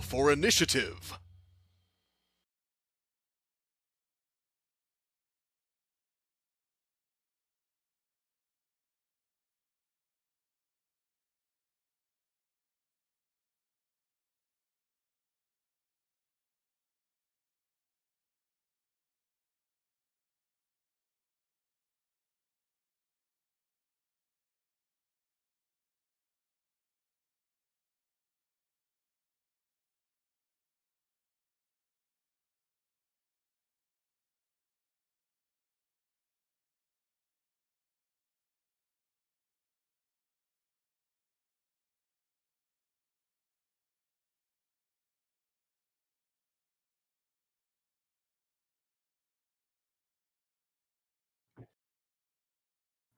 for initiative.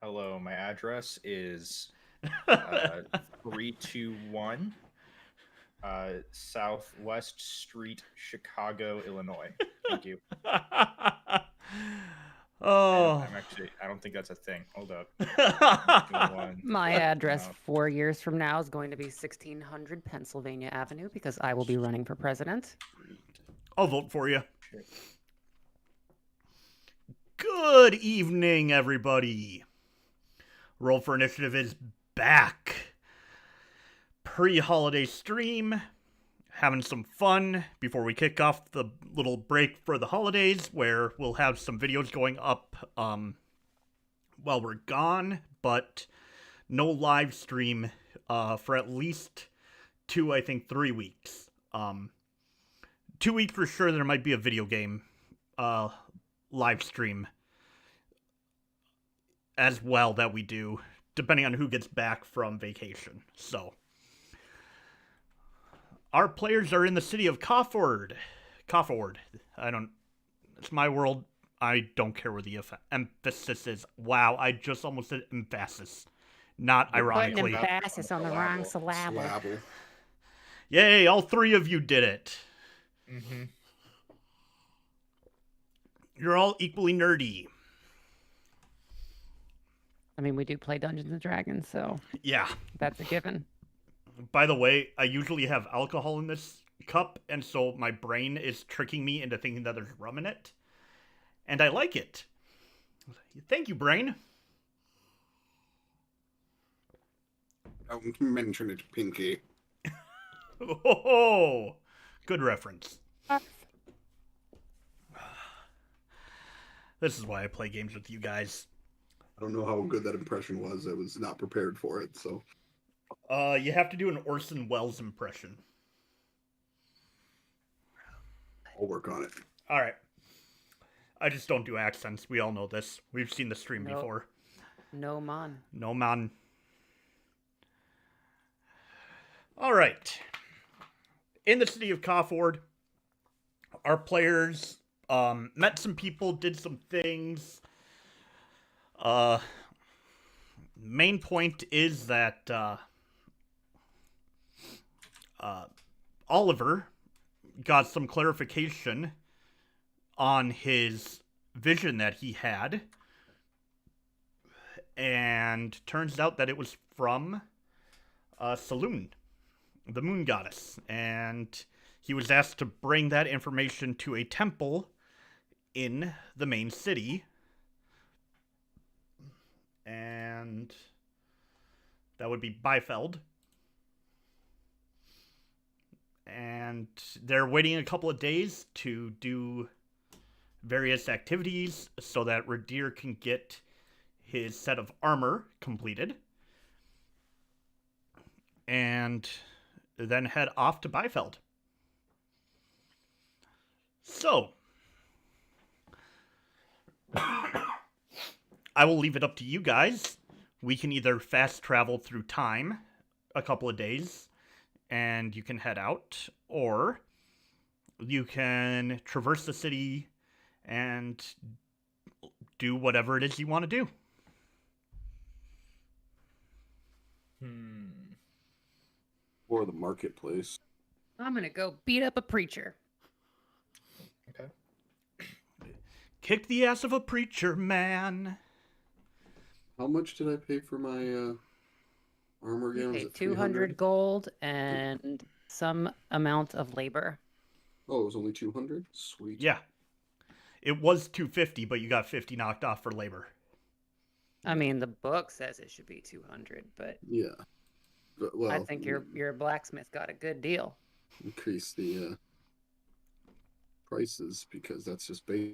Hello, my address is 321 Southwest Street, Chicago, Illinois. Thank you. Oh. I don't think that's a thing. Hold up. My address 4 years from now is going to be 1600 Pennsylvania Avenue because I will be running for president. I'll vote for you. Good evening, everybody. Roll for Initiative is back. Pre-holiday stream. Having some fun before we kick off the little break for the holidays, where we'll have some videos going up while we're gone, but no live stream for at least 3 weeks. 2 weeks for sure there might be a video game live stream as well that we do, depending on who gets back from vacation. So our players are in the city of Cofford. It's my world. I don't care where the emphasis is. Wow, I just almost said emphasis. Not ironically. Putting emphasis on the wrong syllable. Yay, all three of you did it. Mm-hmm. You're all equally nerdy. I mean, we do play Dungeons and Dragons, so yeah, that's a given. By the way, I usually have alcohol in this cup, and so my brain is tricking me into thinking that there's rum in it. And I like it. Thank you, brain. Don't mention it, Pinky. Oh, good reference. This is why I play games with you guys. I don't know how good that impression was. I was not prepared for it, so. You have to do an Orson Welles impression. I'll work on it. All right. I just don't do accents. We all know this. We've seen the stream before. No man. No man. All right. In the city of Cofford, our players met some people, did some things. Main point is that Oliver got some clarification on his vision that he had, and turns out that it was from Saloon, the moon goddess, and he was asked to bring that information to a temple in the main city, and that would be Byfeld. And they're waiting a couple of days to do various activities so that Ridire can get his set of armor completed, and then head off to Byfeld. So I will leave it up to you guys. We can either fast travel through time a couple of days and you can head out, or you can traverse the city and do whatever it is you want to do. Or the marketplace. I'm going to go beat up a preacher. Okay. Kick the ass of a preacher, man. How much did I pay for my armor again? Okay, 200 gold and some amount of labor. Oh, it was only 200? Sweet. Yeah. It was 250, but you got 50 knocked off for labor. I mean, the book says it should be 200, but Yeah. But, well, I think your blacksmith got a good deal. increase the prices because that's just base.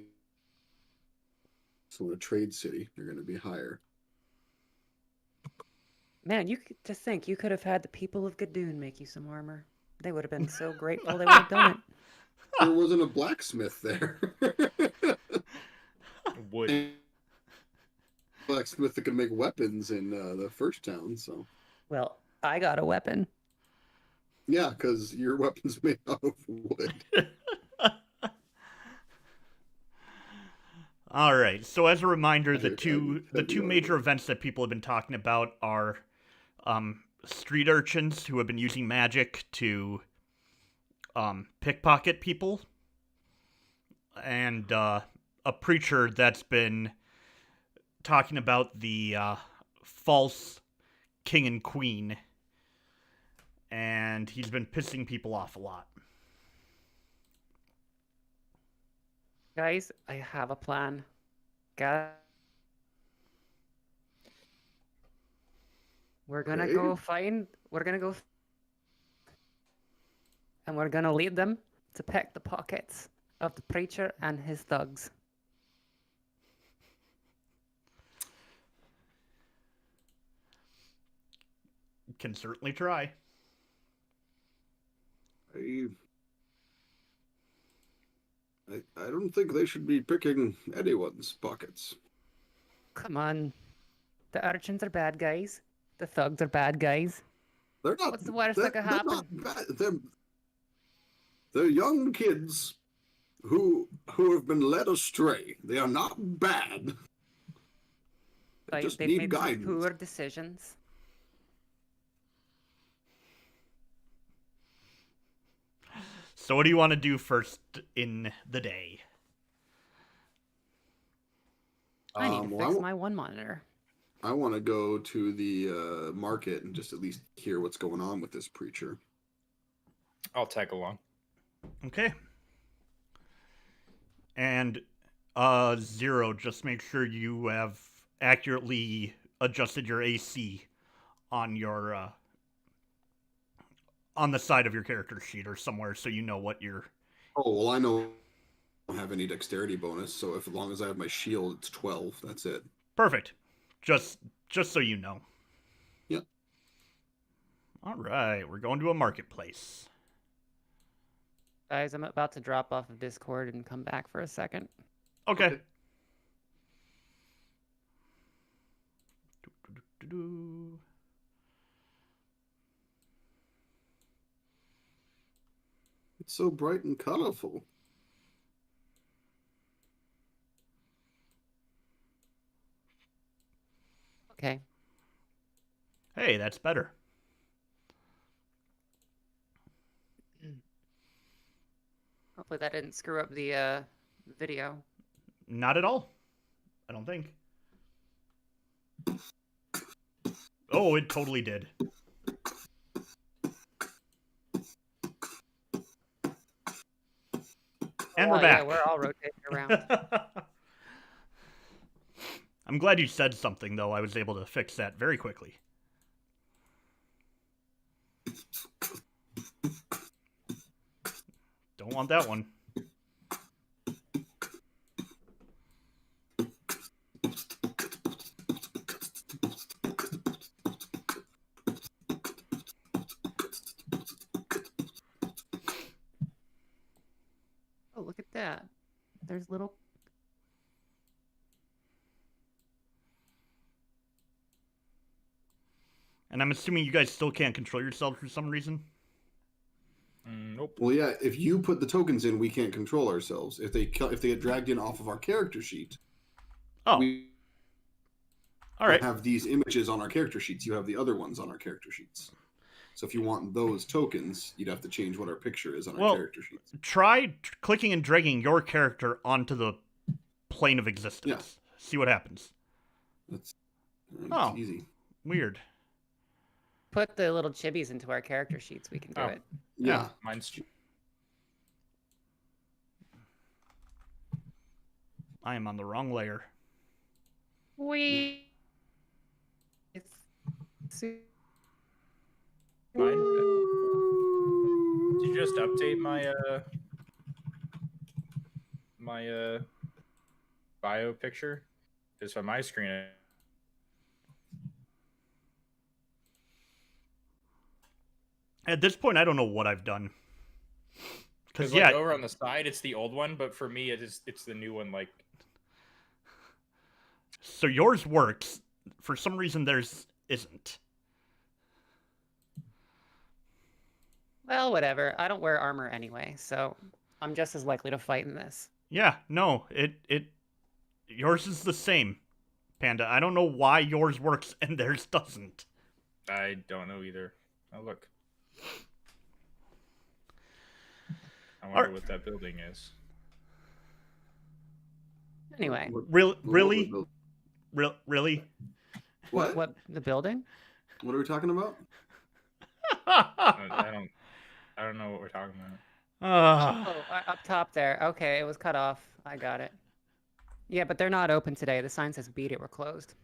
So in a trade city, you're going to be higher. Man, you could just think you could have had the people of Gadoon make you some armor. They would have been so grateful they would have done it. There wasn't a blacksmith there. Wood. Blacksmith that could make weapons in the first town, so. Well, I got a weapon. Yeah, because your weapon's made out of wood. All right. So as a reminder, the two major events that people have been talking about are street urchins who have been using magic to pickpocket people, and a preacher that's been talking about the false king and queen, and he's been pissing people off a lot. Guys, I have a plan. We're gonna go and we're gonna lead them to pick the pockets of the preacher and his thugs. Can certainly try. I don't think they should be picking anyone's pockets. Come on. The urchins are bad guys. The thugs are bad guys. They're not. What's the worst that could happen? They're young kids who have been led astray. They are not bad. They just They've need made guidance. some poor decisions. So what do you want to do first in the day? I need to fix my one monitor. I want to go to the market and just at least hear what's going on with this preacher. I'll tag along. Okay. And Zero, just make sure you have accurately adjusted your AC on your on the side of your character sheet or somewhere, so you know what you're. Oh well, I know I don't have any dexterity bonus, so as long as I have my shield, it's 12. That's it. Perfect. Just so you know. Yep. All right, we're going to a marketplace. Guys, I'm about to drop off of Discord and come back for a second. Okay. It's so bright and colorful. Okay. Hey, that's better. Hopefully that didn't screw up the video. Not at all. I don't think. Oh, it totally did. And we're back. Yeah, we're all rotating around. I'm glad you said something, though. I was able to fix that very quickly. Don't want that one. Oh, look at that. There's little... And I'm assuming you guys still can't control yourselves for some reason? Nope. Well, yeah. If you put the tokens in, we can't control ourselves. If they get dragged in off of our character sheet, we all right. have these images on our character sheets. You have the other ones on our character sheets. So if you want those tokens, you'd have to change what our picture is on our character sheets. Try clicking and dragging your character onto the plane of existence. Yeah. See what happens. That's Oh, easy. Weird. put the little chibis into our character sheets, we can do it. Yeah. Mine's. I am on the wrong layer. We. Mine. Did you just update my bio picture? Because on my screen. At this point, I don't know what I've done. Because yeah, over on the side, it's the old one, but for me, it's the new one. Like, so yours works. For some reason, theirs isn't. Well, whatever. I don't wear armor anyway, so I'm just as likely to fight in this. Yeah, no, yours is the same, Panda. I don't know why yours works and theirs doesn't. I don't know either. Oh, look. I wonder what that building is. Anyway. Really? Really? What? The building? What are we talking about? I don't know what we're talking about. Up top there. Okay, it was cut off. I got it. Yeah, but they're not open today. The sign says beat it. We're closed.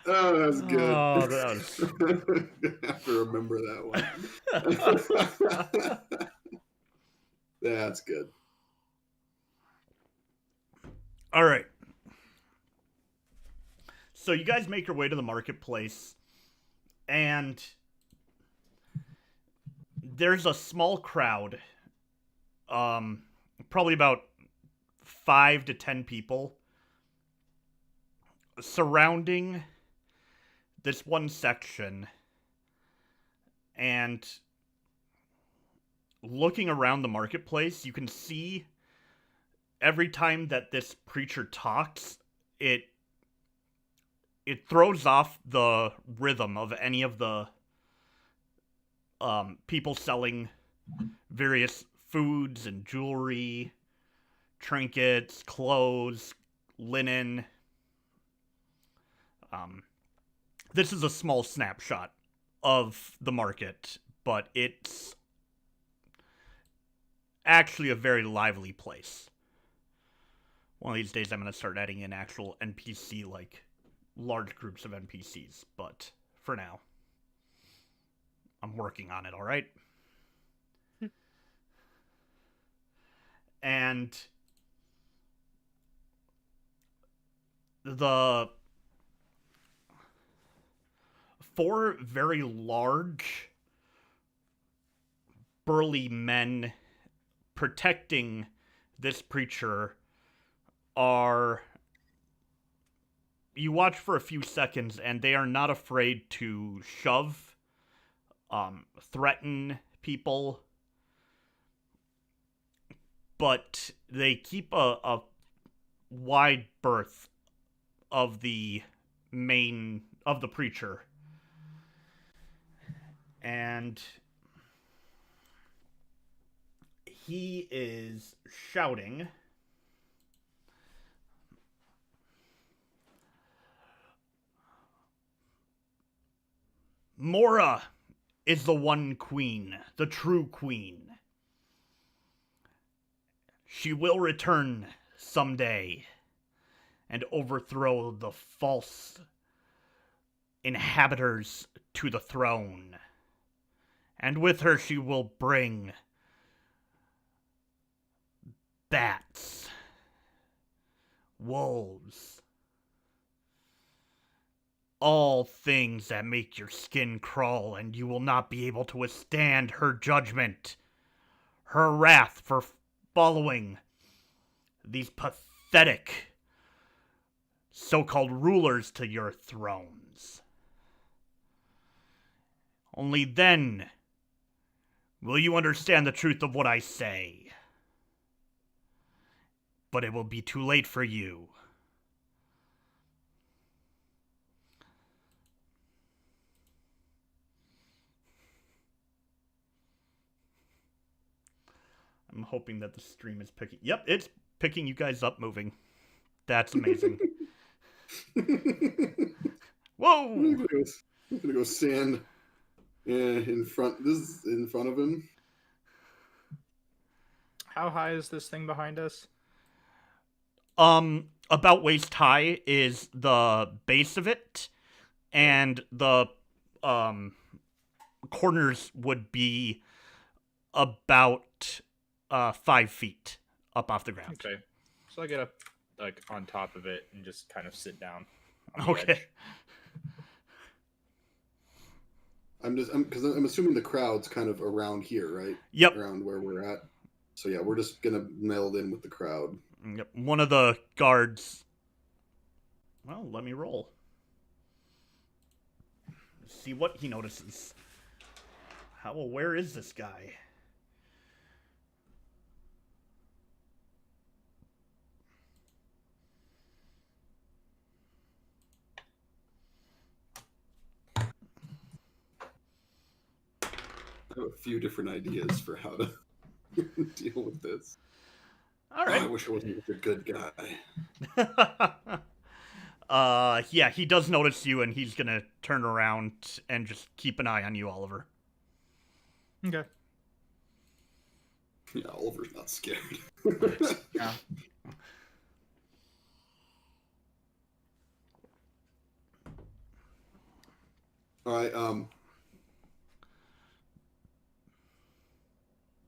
Oh, that's good. Oh, that was... I have to remember that one. That's good. All right. So you guys make your way to the marketplace, and there's a small crowd, probably about 5 to 10 people, surrounding this one section and looking around the marketplace. You can see every time that this preacher talks, it throws off the rhythm of any of the people selling various foods and jewelry, trinkets, clothes, linen. This is a small snapshot of the market, but it's actually a very lively place. One of these days I'm going to start adding in actual NPC, like large groups of NPCs, but for now, I'm working on it, alright? And the 4 very large, burly men protecting this preacher are... You watch for a few seconds, and they are not afraid to shove, threaten people, but they keep a wide berth of the preacher. And he is shouting, Mora is the one queen, the true queen. She will return someday and overthrow the false inhabitants to the throne. And with her she will bring bats, wolves, all things that make your skin crawl, and you will not be able to withstand her judgment, her wrath for following these pathetic so-called rulers to your thrones. Only then will you understand the truth of what I say. But it will be too late for you. I'm hoping that the stream is picking... Yep, it's picking you guys up moving. That's amazing. I'm Whoa! gonna go stand in front. This is in front of him. How high is this thing behind us? About waist high is the base of it, and the corners would be about 5 feet up off the ground. Okay, so I get up like on top of it and just kind of sit down. On the Okay. edge. Because I'm assuming the crowd's kind of around here, right? Yep. Around where we're at. So yeah, we're just gonna meld in with the crowd. Yep. One of the guards. Well, let me roll. See what he notices. How aware is this guy? I have a few different ideas for how to deal with this. All right. I wish I wasn't such a good guy. Yeah, he does notice you, and he's gonna turn around and just keep an eye on you, Oliver. Okay. Yeah, Oliver's not scared. Yeah. All right.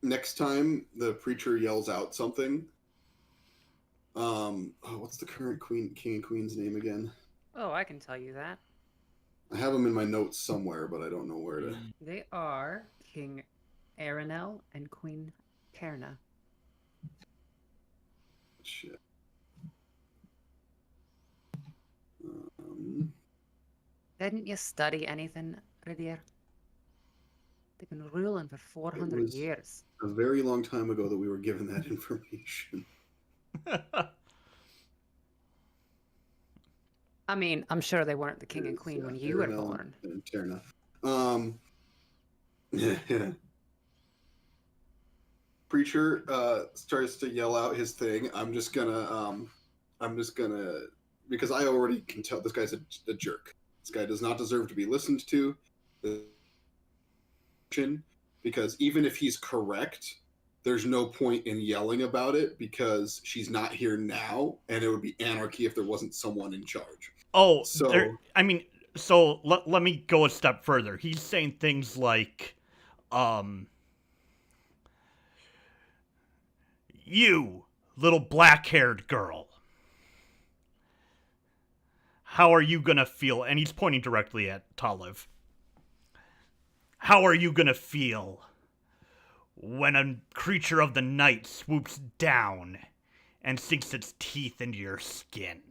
Next time the preacher yells out something, what's the current king and queen's name again? Oh, I can tell you that. I have them in my notes somewhere, but I don't know where to. They are King Aranel and Queen Terna. Shit. Didn't you study anything, Ridire? They've been ruling for 400 was- years. A very long time ago that we were given that information. I mean, I'm sure they weren't the king and Yes, queen yeah, when you were Aranel born. and Terna. Yeah. Preacher starts to yell out his thing. I'm just gonna because I already can tell this guy's a jerk. This guy does not deserve to be listened to. Because even if he's correct, there's no point in yelling about it because she's not here now, and it would be anarchy if there wasn't someone in charge. Oh, So so let me go a step further. He's saying things like, you, little black-haired girl. How are you gonna feel? And he's pointing directly at Talamh. How are you gonna feel when a creature of the night swoops down and sinks its teeth into your skin?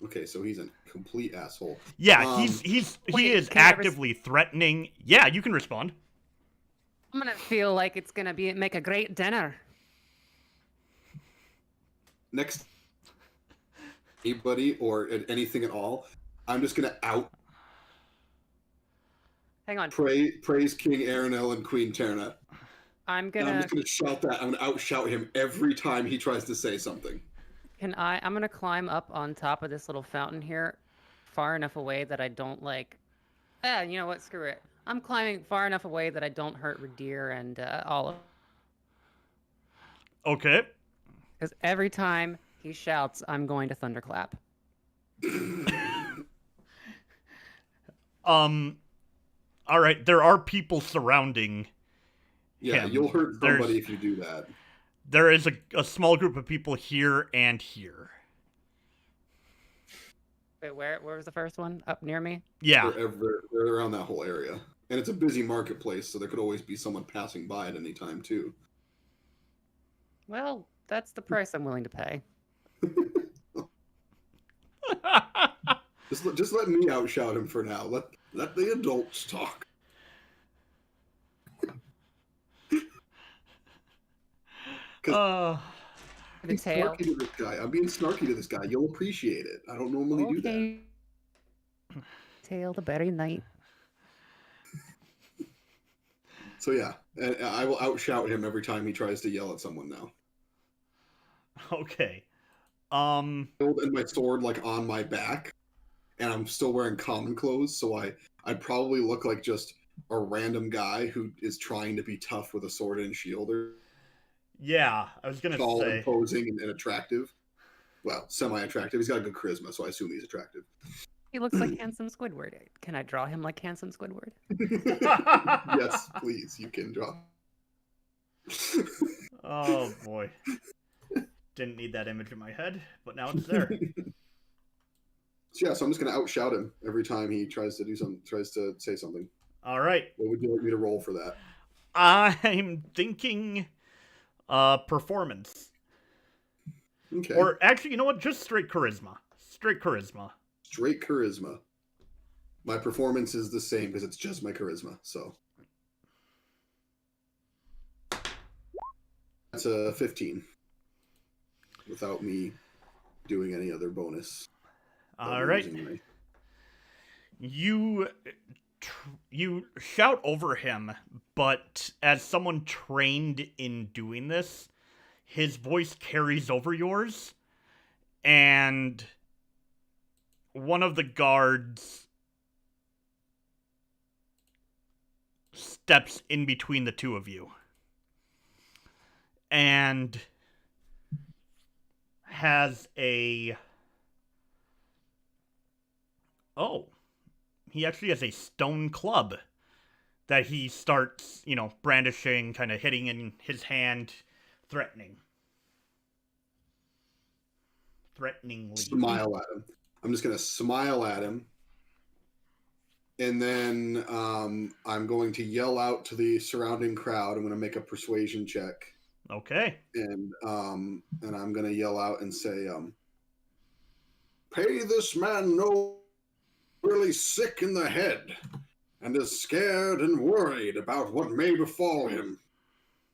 Okay, so he's a complete asshole. Yeah, he is can I actively threatening. Yeah, you can respond. I'm gonna feel like it's gonna make a great dinner. Next, anybody or anything at all, I'm just gonna Hang on. praise King Aranel and Queen Terna. I'm And I'm gonna. just gonna shout that. I'm gonna outshout him every time he tries to say something. I'm gonna climb up on top of this little fountain here, far enough away that I don't like. You know what? Screw it. I'm climbing far enough away that I don't hurt Ridire and Olive. Okay. Because every time he shouts, I'm going to thunderclap. All right, there are people surrounding Yeah, him. you'll hurt somebody There's- if you do that. There is a small group of people here and here. Wait, where was the first one? Up near me? Yeah. They're around that whole area. And it's a busy marketplace, so there could always be someone passing by at any time, too. Well, that's the price I'm willing to pay. Just let me outshout him for now. Let the adults talk. The I'm tail. snarky to this guy. I'm being snarky to this guy. You'll appreciate it. I don't normally do that. Okay. Tail the very night. So yeah, and I will outshout him every time he tries to yell at someone now. Okay. And my sword like on my back, and I'm still wearing common clothes, so I'd probably look like just a random guy who is trying to be tough with a sword and shield, or Yeah, I was gonna tall, say. imposing, and attractive. Well, semi-attractive. He's got good charisma, so I assume he's attractive. He looks like handsome Squidward. Can I draw him like handsome Squidward? Yes, please. You can draw. Oh boy. Didn't need that image in my head, but now it's there. So yeah, so I'm just gonna outshout him every time he tries to say something. All right. What would you like me to roll for that? I'm thinking performance. Okay. Or actually, you know what? Just straight charisma. Straight charisma. Straight charisma. My performance is the same because it's just my charisma. So that's a 15. Without me doing any other bonus. All right. You shout over him, but as someone trained in doing this, his voice carries over yours, and one of the guards steps in between the two of you and has he actually has a stone club that he starts, brandishing, kind of hitting in his hand, threateningly. Smile at him. I'm just going to smile at him. And then I'm going to yell out to the surrounding crowd. I'm going to make a persuasion check. Okay. And I'm going to yell out and say, pay this man no really sick in the head and is scared and worried about what may befall him.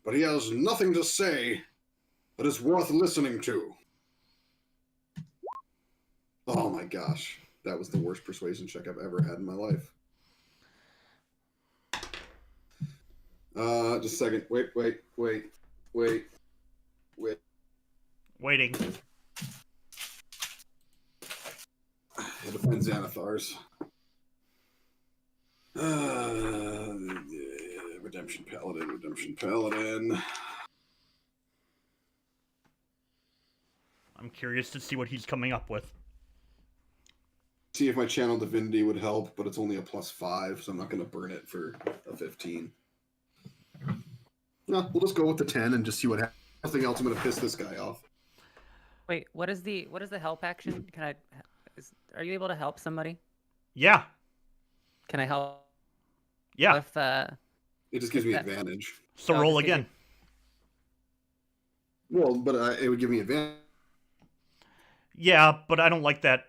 But he has nothing to say that is worth listening to. Oh my gosh. That was the worst persuasion check I've ever had in my life. Just a second. Wait. Waiting. I had to find Xanathars. Redemption Paladin. I'm curious to see what he's coming up with. See if my channel divinity would help, but it's only a +5, so I'm not going to burn it for a 15. No, we'll just go with the 10 and just see what happens. Nothing else. I'm going to piss this guy off. Wait, what is the help action? Are you able to help somebody? Yeah. Can I help? Yeah. With, it just gives me advantage. So roll again. Well, but it would give me advantage. Yeah, but I don't like that.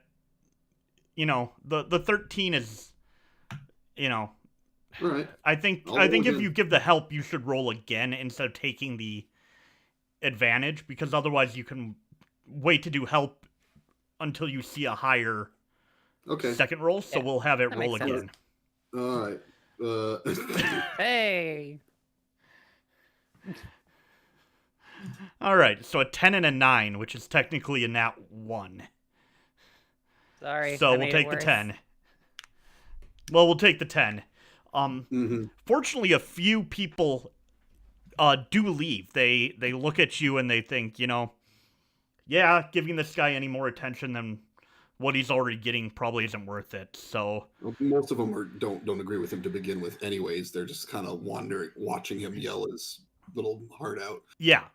The 13 is, Right. I think if you give the help, you should roll again instead of taking the advantage, because otherwise you can wait to do help until you see a higher second roll. So we'll have it roll again. All right. Hey. All right. So a 10 and a 9, which is technically a nat 1. Sorry. So we'll take the 10. Well, we'll take the 10. Fortunately, a few people do leave. They look at you and they think, yeah, giving this guy any more attention than what he's already getting probably isn't worth it. So most of them don't agree with him to begin with. Anyways, they're just kind of watching him yell his little heart out. Yeah,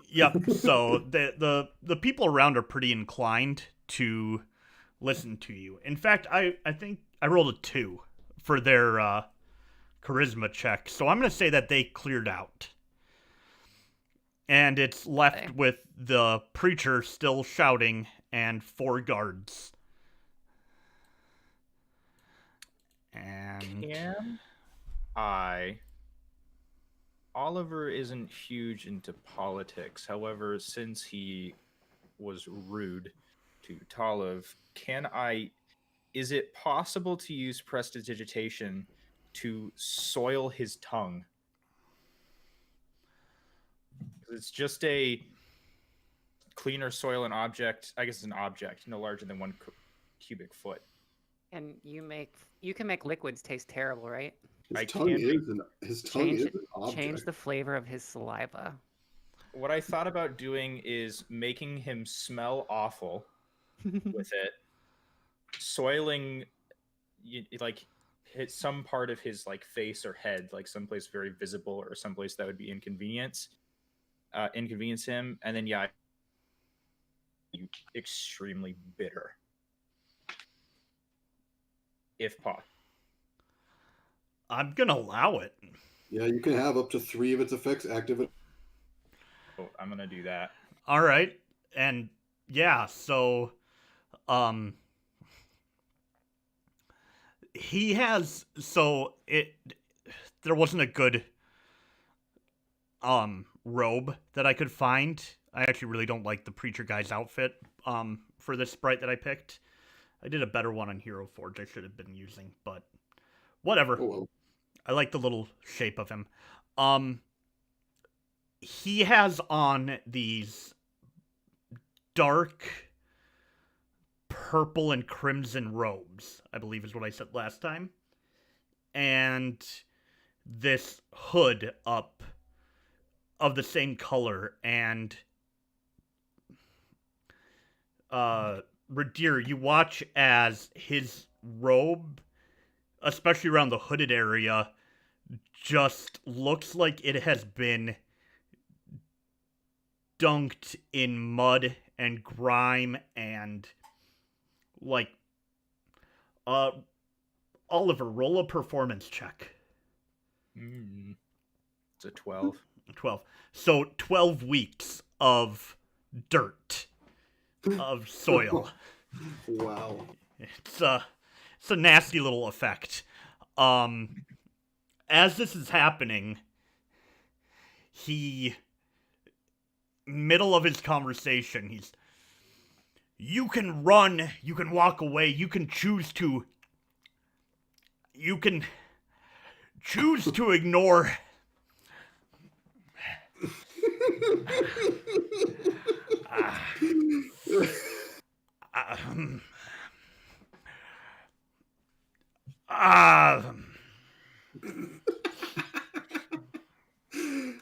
yep. So the people around are pretty inclined to listen to you. In fact, I think I rolled a 2 for their charisma check, so I'm going to say that they cleared out. And it's left with the preacher still shouting and 4 guards. And Oliver isn't huge into politics. However, since he was rude to Talamh, is it possible to use prestidigitation to soil his tongue? It's just cleaner soil an object. I guess it's an object no larger than 1 cubic foot. And you can make liquids taste terrible, right? His tongue is an object. Change the flavor of his saliva. What I thought about doing is making him smell awful with it, soiling, like, hit some part of his like face or head, like someplace very visible or someplace that would be inconvenience him, and then extremely bitter, if possible. I'm gonna allow it. Yeah, you can have up to 3 of its effects active. Oh, I'm gonna do that. All right, and yeah, so he has there wasn't a good robe that I could find. I actually really don't like the preacher guy's outfit for this sprite that I picked. I did a better one on Hero Forge I should have been using, but whatever. Oh, well. I like the little shape of him. He has on these dark purple and crimson robes, I believe is what I said last time. And this hood up of the same color. And Ridire, you watch as his robe, especially around the hooded area, just looks like it has been dunked in mud and grime and like Oliver, roll a performance check. It's a 12. 12. So 12 weeks of dirt, of soil. Wow. It's a nasty little effect. As this is happening, middle of his conversation, you can run, you can walk away, you can choose to ignore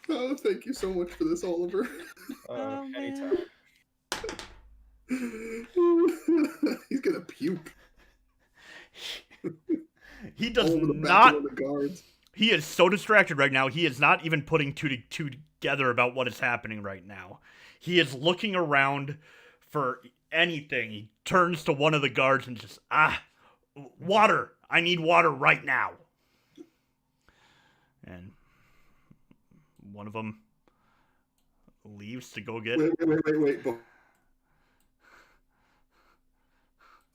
Oh, thank you so much for this, Oliver. Anytime. He's gonna puke. He does Over the back not. of the guards. He is so distracted right now. He is not even putting two together about what is happening right now. He is looking around for anything. He turns to one of the guards and just, water. I need water right now. And one of them leaves to go get. Wait.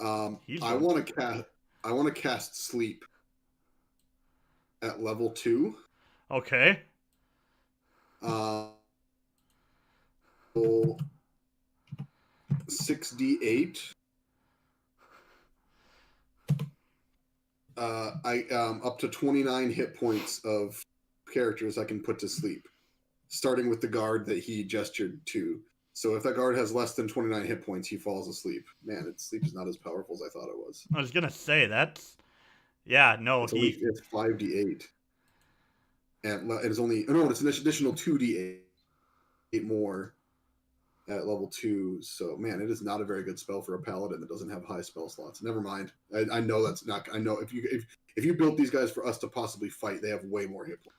I want to cast sleep at level 2. Okay. 6d8. Up to 29 hit points of characters I can put to sleep, starting with the guard that he gestured to. So if that guard has less than 29 hit points, he falls asleep. Man, sleep is not as powerful as I thought it was. I was gonna say that's. Yeah, no, it's 5d8. And it's only it's an additional 2d8 more at level 2. So man, it is not a very good spell for a paladin that doesn't have high spell slots. Never mind. I know that's not. I know if you built these guys for us to possibly fight, they have way more hit points.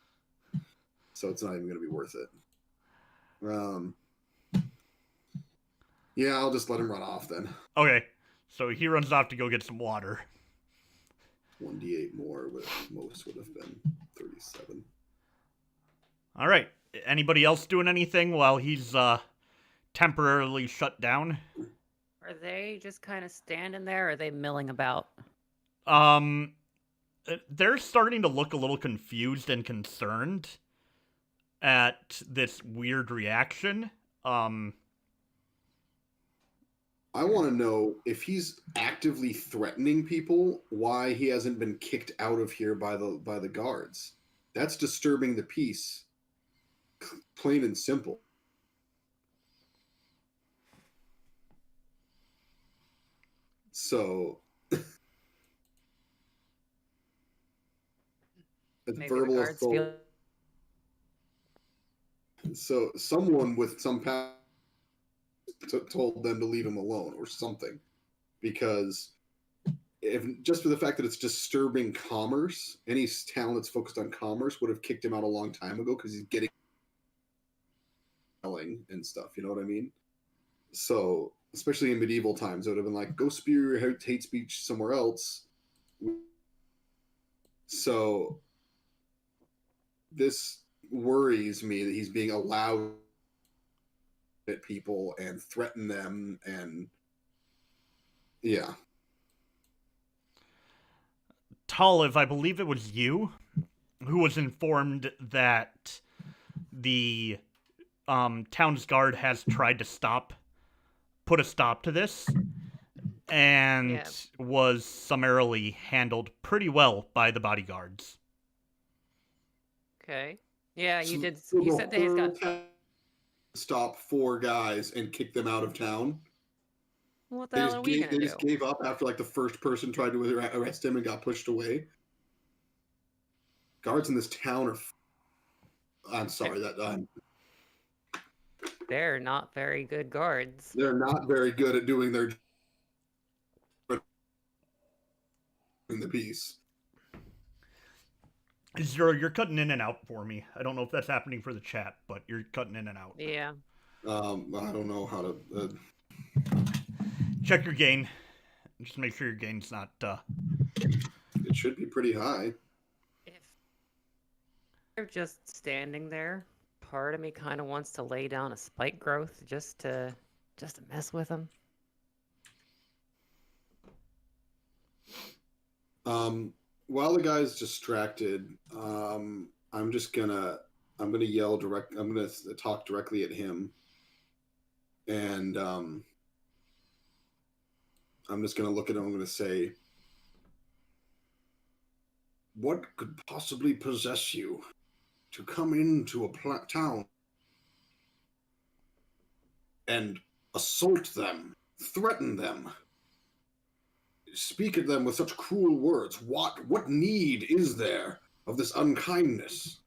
So it's not even going to be worth it. Yeah, I'll just let him run off then. Okay, so he runs off to go get some water. 1d8 more, but most would have been 37. All right. Anybody else doing anything while he's temporarily shut down? Are they just kind of standing there, or are they milling about? They're starting to look a little confused and concerned at this weird reaction. I want to know if he's actively threatening people, why he hasn't been kicked out of here by the guards. That's disturbing the peace, plain and simple. So it's Maybe the verbal guards feel assault. So someone with some power told them to leave him alone or something, because if just for the fact that it's disturbing commerce, any town that's focused on commerce would have kicked him out a long time ago because he's getting selling and stuff. You know what I mean? So especially in medieval times, it would have been like, go spew your hate speech somewhere else. So this worries me that he's being allowed at people and threaten them, and yeah. Talamh, I believe it was you who was informed that the town's guard has tried to put a stop to this, and was summarily handled pretty well by the bodyguards. Okay. Yeah, you did. So You the said that he's got. whole town stop 4 guys and kick them out of town. What the hell are we gonna do? They just gave up after like the first person tried to arrest him and got pushed away. Guards in this town are. I'm sorry that They're not very good guards. they're not very good at doing their in the piece. Zero, you're cutting in and out for me. I don't know if that's happening for the chat, but you're cutting in and out. Yeah. I don't know how to. Check your gain. Just make sure your gain's not. It should be pretty high. If they're just standing there, part of me kind of wants to lay down a spike growth just to mess with them. While the guy's distracted, I'm gonna yell direct. I'm gonna talk directly at him, and I'm just gonna look at him. I'm gonna say, "What could possibly possess you to come into a town and assault them, threaten them? Speak at them with such cruel words. What need is there of this unkindness?"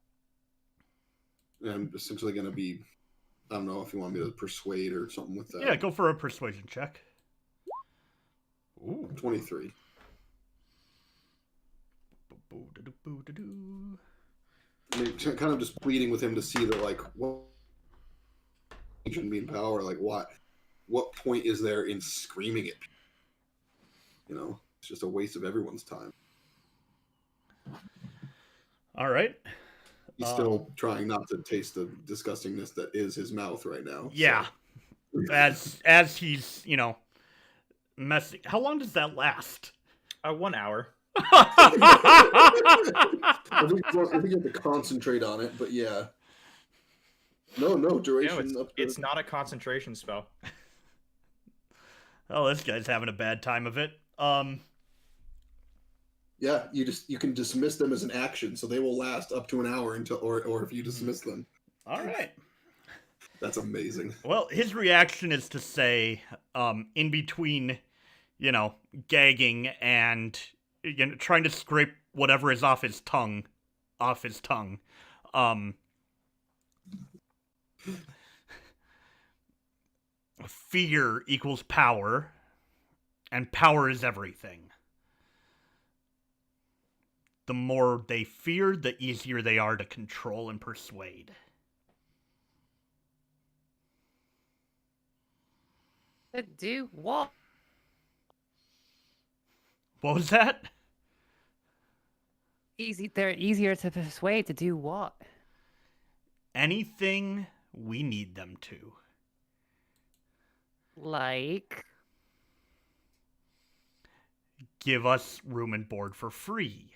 And I'm essentially going to be, I don't know if you want me to persuade or something with that. Yeah, go for a persuasion check. Ooh. 23. I mean, kind of just pleading with him to see that, like, what shouldn't be in power, like, what point is there in screaming at people? You know, it's just a waste of everyone's time. All right. He's still trying not to taste the disgustingness that is his mouth right now. Yeah. So. As he's, messing. How long does that last? 1 hour. I think you have to concentrate on it, but yeah. No duration. It's not a concentration spell. Oh, this guy's having a bad time of it. Yeah, you can dismiss them as an action, so they will last up to an hour until, or if you dismiss them. All right. That's amazing. Well, his reaction is to say, in between, gagging and trying to scrape whatever is off his tongue. Fear equals power, and power is everything. The more they fear, the easier they are to control and persuade. Do what? What was that? They're easier to persuade to do what? Anything we need them to. Like? Give us room and board for free.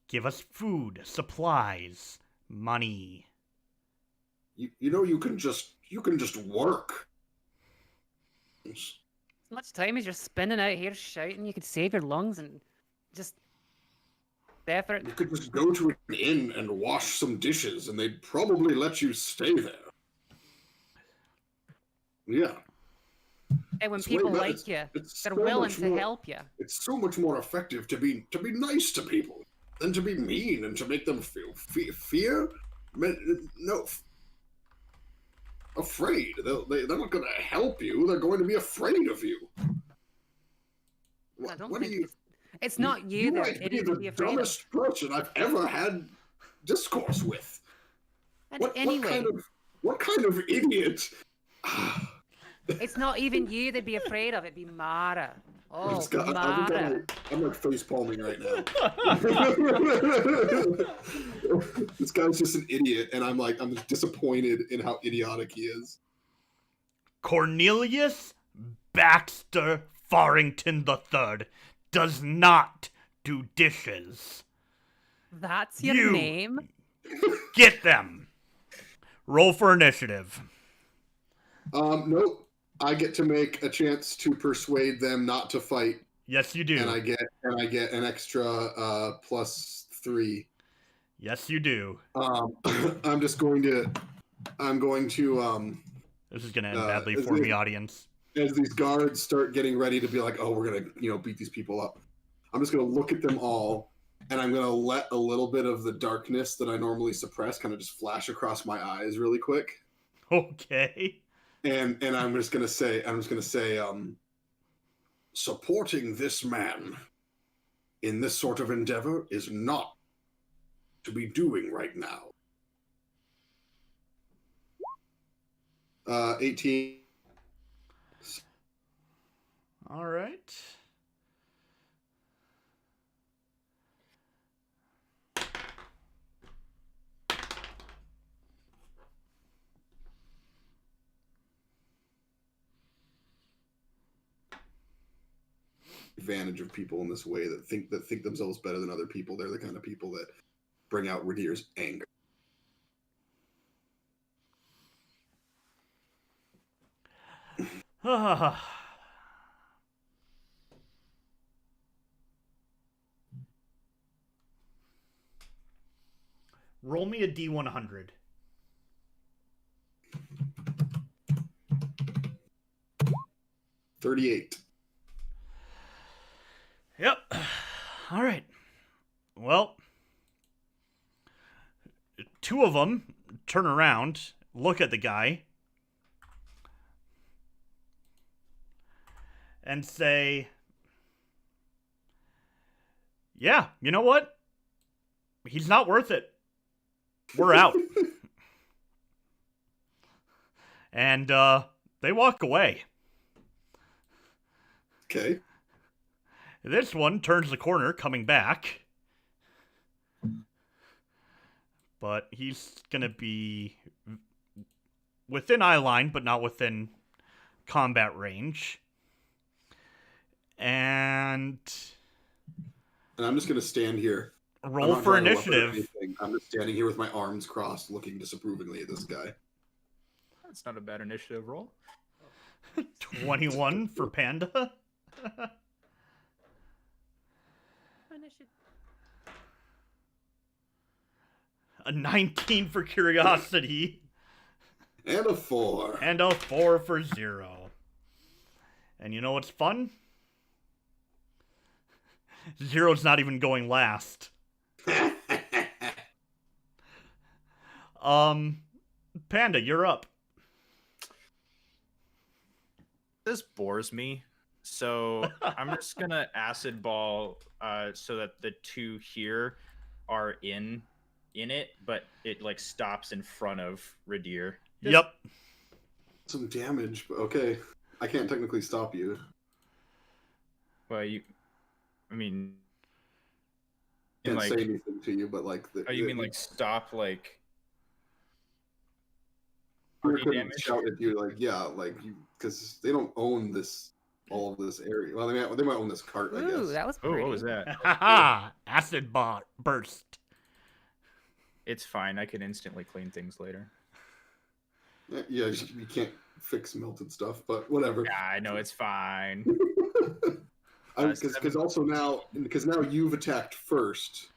Give us food, supplies, money. You can just work. As much time as you're spending out here shouting, you could save your lungs and just effort. You could just go to an inn and wash some dishes, and they'd probably let you stay there. Yeah. And when It's way people better. like you, It's they're so willing much to more- help you. It's so much more effective to be nice to people than to be mean and to make them feel fear. No, afraid. They're not going to help you. They're going to be afraid of you. I don't What do think you? it's not you You they're might be idiot to the be afraid of. dumbest person I've ever had discourse with. And What anyway, what kind of idiot? it's not even you they'd be afraid of. It'd be Mara. Oh, Mara. I'm like face palming right now. This guy's just an idiot, and I'm disappointed in how idiotic he is. Cornelius Baxter Farrington III does not do dishes. That's your You- name? Get them. Roll for initiative. Nope. I get to make a chance to persuade them not to fight, Yes, you do. and I get an extra +3. Yes, you do. I'm going to This is gonna end Uh, badly is for it- me, audience. as these guards start getting ready to be like, oh, we're gonna beat these people up. I'm just gonna look at them all, and I'm gonna let a little bit of the darkness that I normally suppress kind of just flash across my eyes really quick. Okay. And I'm just gonna say, supporting this man in this sort of endeavor is not to be doing right now. 18. All right. Advantage of people in this way that think themselves better than other people. They're the kind of people that bring out Ridire's anger. Roll me a D100. $38. Yep. All right. Well, two of them turn around, look at the guy, and say, yeah, you know what? He's not worth it. We're out. And they walk away. Okay. This one turns the corner, coming back. But he's going to be within eye line, but not within combat range. And I'm just going to stand here. roll I'm not for drawing a weapon or initiative. anything. I'm just standing here with my arms crossed, looking disapprovingly at this guy. That's not a bad initiative roll. 21 for Panda. A 19 for Curiosity. And a 4. And a 4 for Zero. And you know what's fun? Zero's not even going last. Panda, you're up. This bores me, so I'm just gonna acid ball so that the two here are in it, but it like stops in front of Ridire. Yep. Some damage, but okay. I can't technically stop you. Well, I mean, Can't like, say anything to you, but like... oh, you mean like stop like I party couldn't damage? shout at you, like, yeah, like, because they don't own all of this area. Well, they might own this cart, I Ooh, guess. that was Oh, pretty. what was that? Haha! Acid burst. It's fine. I can instantly clean things later. Yeah, you can't fix melted stuff, but whatever. Yeah, I know it's fine. Because now you've attacked first,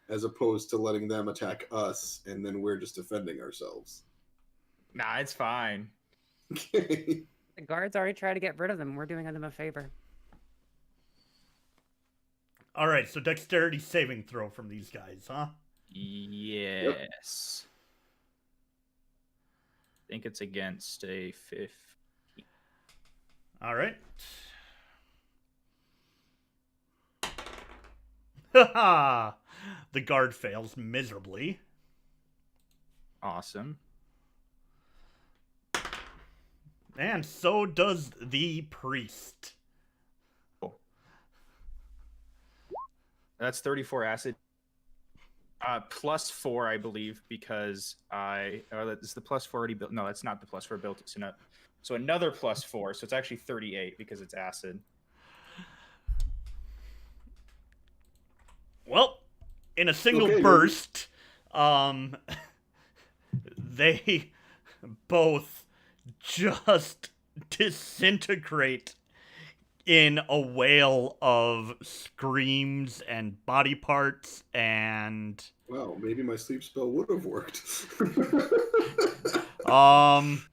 as opposed to letting them attack us, and then we're just defending ourselves. Nah, it's fine. Okay. The guards already tried to get rid of them. We're doing them a favor. All right, so dexterity saving throw from these guys, huh? Yes. I think it's against a 15. All right. Haha! The guard fails miserably. Awesome. And so does the priest. Cool. That's 34 acid. +4, I believe, because that's the +4 already built. No, that's not the +4 built. It's not. So another +4. So it's actually 38 because it's acid. Well, in a single Okay, burst, they both just disintegrate in a wail of screams and body parts and Wow, maybe my sleep spell would have worked. Talamh,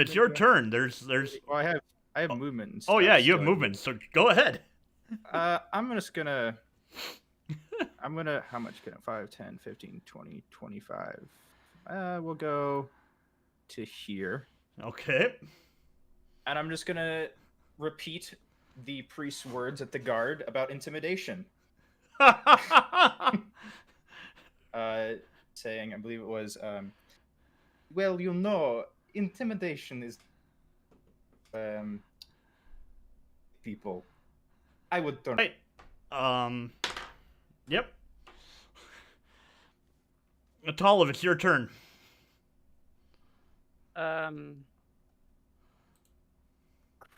it's your turn. There's Well, I have movement. And Oh stuff, yeah, you have so- movement, so go ahead. I'm just gonna. How much can it? 5, 10, 15, 20, 25. We'll go to here. Okay. And I'm just gonna repeat the priest's words at the guard about intimidation. Saying, I believe it was, well, you know, intimidation is people. I would turn. Right. Yep. Talamh, it's your turn.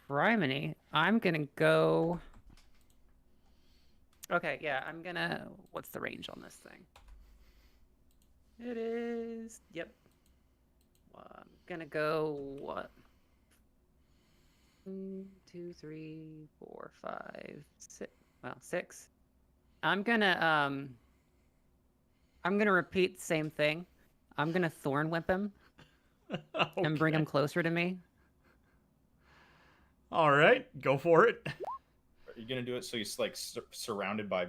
Criminy. I'm gonna go. Okay, yeah, I'm gonna. What's the range on this thing? It is. Yep. I'm gonna go. What? 1, 2, 3, 4, 5, 6. Well, 6. I'm gonna repeat the same thing. I'm gonna thorn whip him and bring him closer to me. All right, go for it. Are you gonna do it so he's like surrounded by?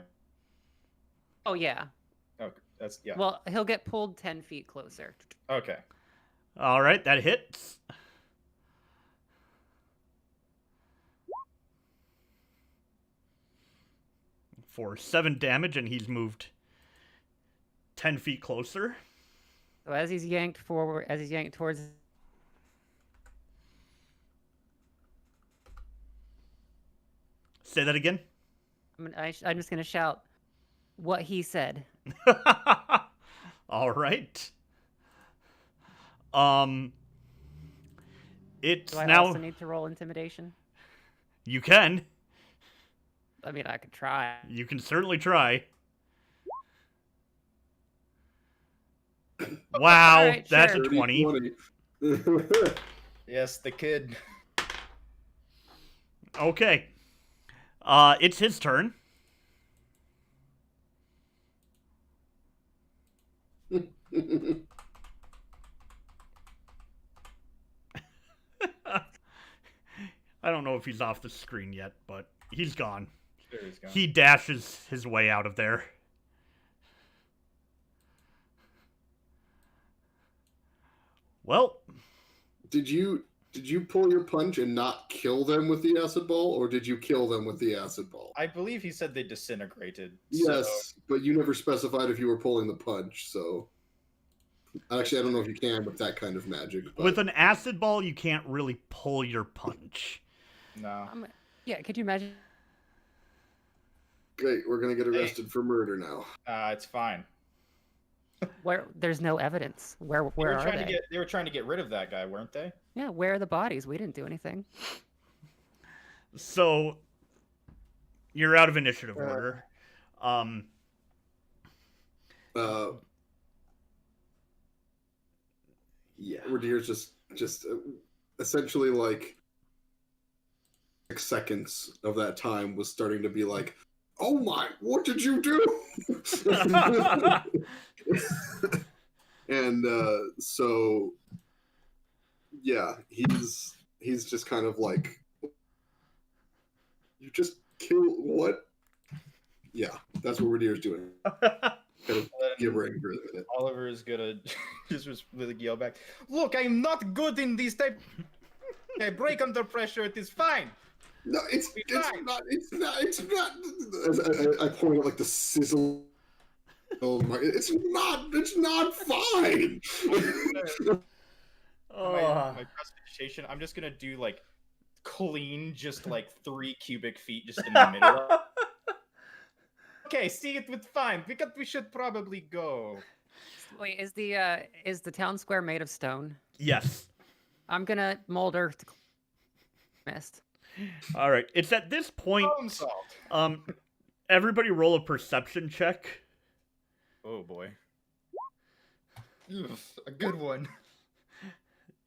Oh yeah. Okay, that's yeah. Well, he'll get pulled 10 feet closer. Okay. All right, that hits. For 7 damage, and he's moved 10 feet closer. So as he's yanked forward, as he's yanked towards. Say that again. I'm just gonna shout what he said. All right. It's Do I now. also need to roll intimidation? You can. I mean, I could try. You can certainly try. Wow, Alright, that's sure. a 20. Yes, the kid. Okay. It's his turn. I don't know if he's off the screen yet, but he's gone. There he's gone. He dashes his way out of there. Well, Did you pull your punch and not kill them with the acid ball, or did you kill them with the acid ball? I believe he said they disintegrated. Yes, but you never specified if you were pulling the punch, so actually I don't know if you can with that kind of magic. But... with an acid ball, you can't really pull your punch. So, no. Yeah, could you imagine? Great, we're gonna get arrested for murder now. It's fine. Where there's no evidence. Where are they? They were trying to get rid of that guy, weren't they? Yeah, where are the bodies? We didn't do anything. So you're out of initiative order. Yeah, Ridire's just essentially like 6 seconds of that time was starting to be like, oh my, what did you do? And so, yeah, he's he's just kind of like, you just kill what? Yeah, that's what Ridire's doing. Kind of give her angry a minute. Oliver is gonna just really yell back. Look, I'm not good in these type. I break under pressure. It is fine. No, it's fine. not. It's not. As I point out like the sizzle. Oh my! It's not fine. My prestidigitation. I'm just gonna do like clean, just like 3 cubic feet, just in the middle. Okay, see, it was fine. We should probably go. Wait, is the town square made of stone? Yes. I'm gonna molder to mist. All right. It's at this point. Stone salt. Everybody roll a perception check. Oh boy. Oof, a good one.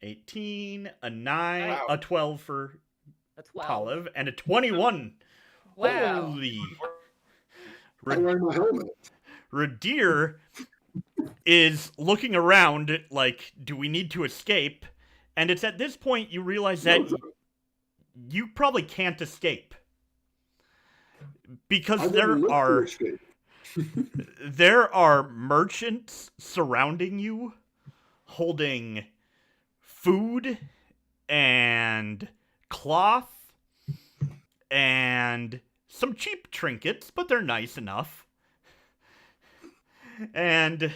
18, a 9, Wow. a 12 for A 12. Talamh, and a 21. Wow. Holy. I'm wearing my helmet. Ridire is looking around like, do we need to escape? And it's at this point you realize that you probably can't escape. Because there are merchants surrounding you holding food and cloth and some cheap trinkets, but they're nice enough. And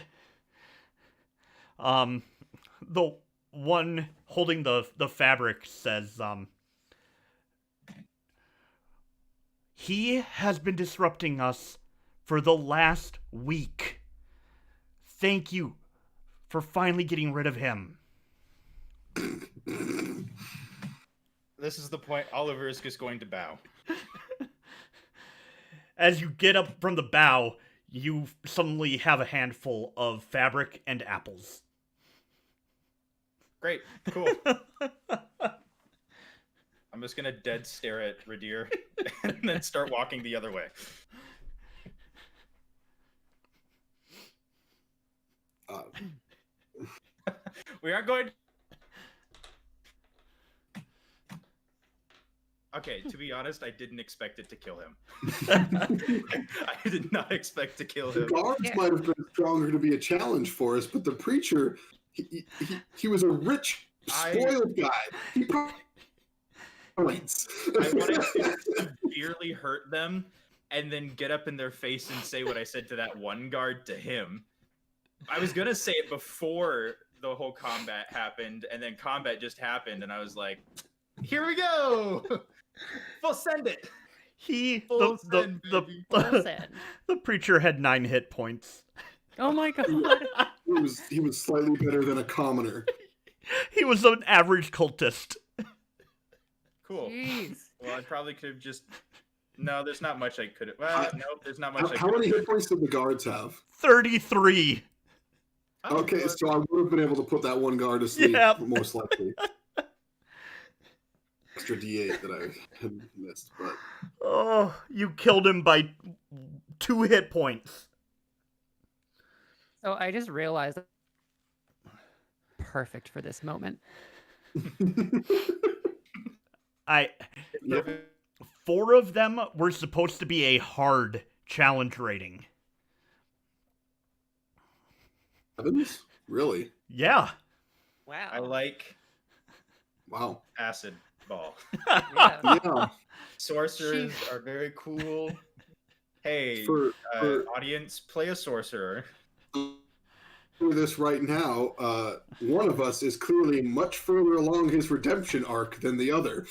the one holding the fabric says, he has been disrupting us for the last week. Thank you for finally getting rid of him. This is the point. Oliver is just going to bow. As you get up from the bow, you suddenly have a handful of fabric and apples. Great, cool. I'm just gonna dead stare at Ridire and then start walking the other way. We aren't going. Okay, to be honest, I didn't expect it to kill him. I did not expect to kill him. The guards might have been stronger to be a challenge for us, but the preacher, he was a rich, spoiled guy. He probably I wanted to severely hurt them and then get up in their face and say what I said to that one guard to him. I was gonna say it before the whole combat happened, and then combat just happened, and I was like, "Here we go! Full send it." Full send. The preacher had 9 hit points. Oh my god. he was slightly better than a commoner. He was an average cultist. Cool. Jeez. Well, I probably could have just. No, there's not much I could have. Well, no, there's not much. How many hit points did the guards have? 33. Oh, Okay, well, so I would have been able to put that one guard to sleep, Yep. most likely. Extra D8 that I had missed, but Oh, you killed him by 2 hit points. So I just realized perfect for this moment. Yep. 4 of them were supposed to be a hard challenge rating. Evans? Really? Yeah. Wow. I like Wow. acid ball. Yeah. Yeah. Sorcerers are very cool. Hey, For audience, play a sorcerer. this right now, one of us is clearly much further along his redemption arc than the other.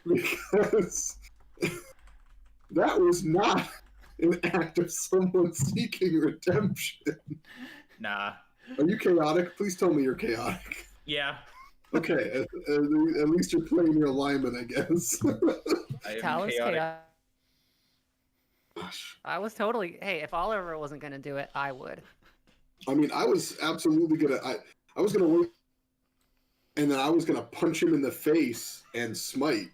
Because that was not an act of someone seeking redemption. Nah. Are you chaotic? Please tell me you're chaotic. Yeah. Okay, at least you're playing your alignment, I guess. I am Talos chaotic. chaotic. Gosh. I was totally. Hey, if Oliver wasn't gonna do it, I would. I mean, I was absolutely gonna. I was gonna wait, and then I was gonna punch him in the face and smite.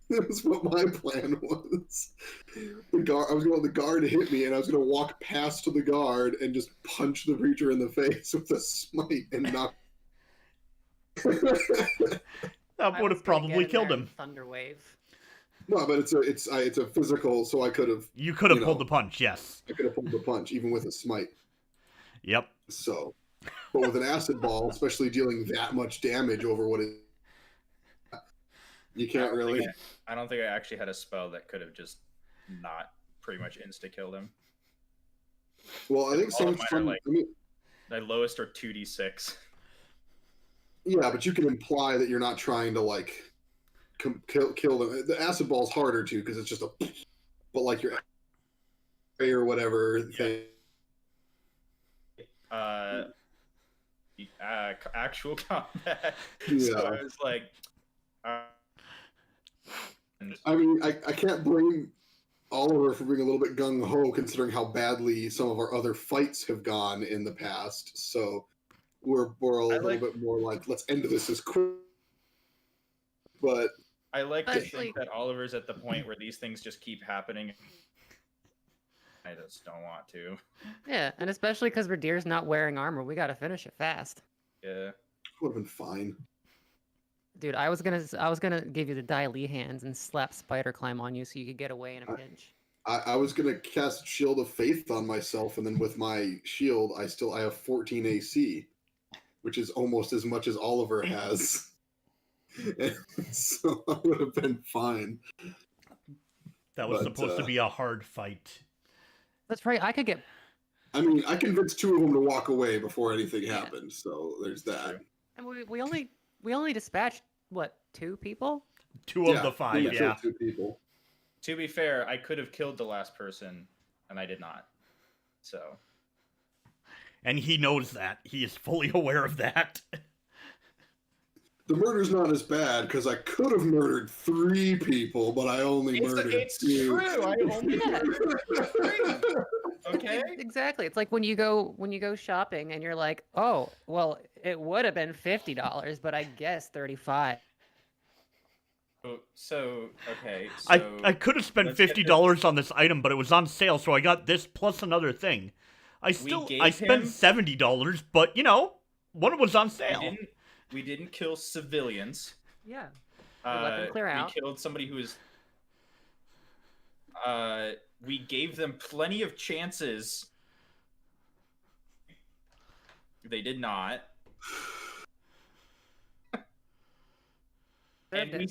That was what my plan was. I was gonna let the guard hit me, and I was gonna walk past to the guard and just punch the preacher in the face with a smite and knock That I would was have gonna probably get in killed there and him. Thunder wave. No, but it's a physical, so I could have. You could have you pulled know, the punch, yes. I could have pulled the punch even with a smite. Yep. So, but with an acid ball, especially dealing that much damage over what it, you can't really. I don't think I actually had a spell that could have just not pretty much insta killed him. Well, I think All of some. mine are like- I mean, My lowest are 2d6. yeah, but you can imply that you're not trying to like kill them. The acid ball's harder too because it's just a. But like your or whatever thing. Actual combat. Yeah. So I was like, I mean, I can't blame Oliver for being a little bit gung ho, considering how badly some of our other fights have gone in the past. So we're a little bit more like, let's end this as quick. But I like to think that Oliver's at the point where these things just keep happening. I just don't want to. Yeah, and especially because Ridire's not wearing armor, we gotta finish it fast. Yeah. would have been fine. Dude, I was gonna give you the Dai Li hands and slap Spider Climb on you so you could get away in a pinch. I was gonna cast Shield of Faith on myself, and then with my shield, I have 14 AC, which is almost as much as Oliver has. So I would have been fine. That was supposed to be a hard fight. That's right. I could get. I mean, I convinced two of them to walk away before anything happened. So there's that. And we only dispatched what, 2 people? Two of the 5, yeah. 2 people. To be fair, I could have killed the last person, and I did not. So. And he knows that. He is fully aware of that. The murder's not as bad because I could have murdered 3 people, but I only murdered 2. It's true. I only murdered 3. Okay. Exactly. It's like when you go shopping and you're like, oh, well, it would have been $50, but I guess 35. So okay. I could have spent $50 on this item, but it was on sale, so I got this plus another thing. I spent $70, but you know, one was on sale. We didn't kill civilians. Yeah. We let them clear out. We killed somebody who was. We gave them plenty of chances. They did not. And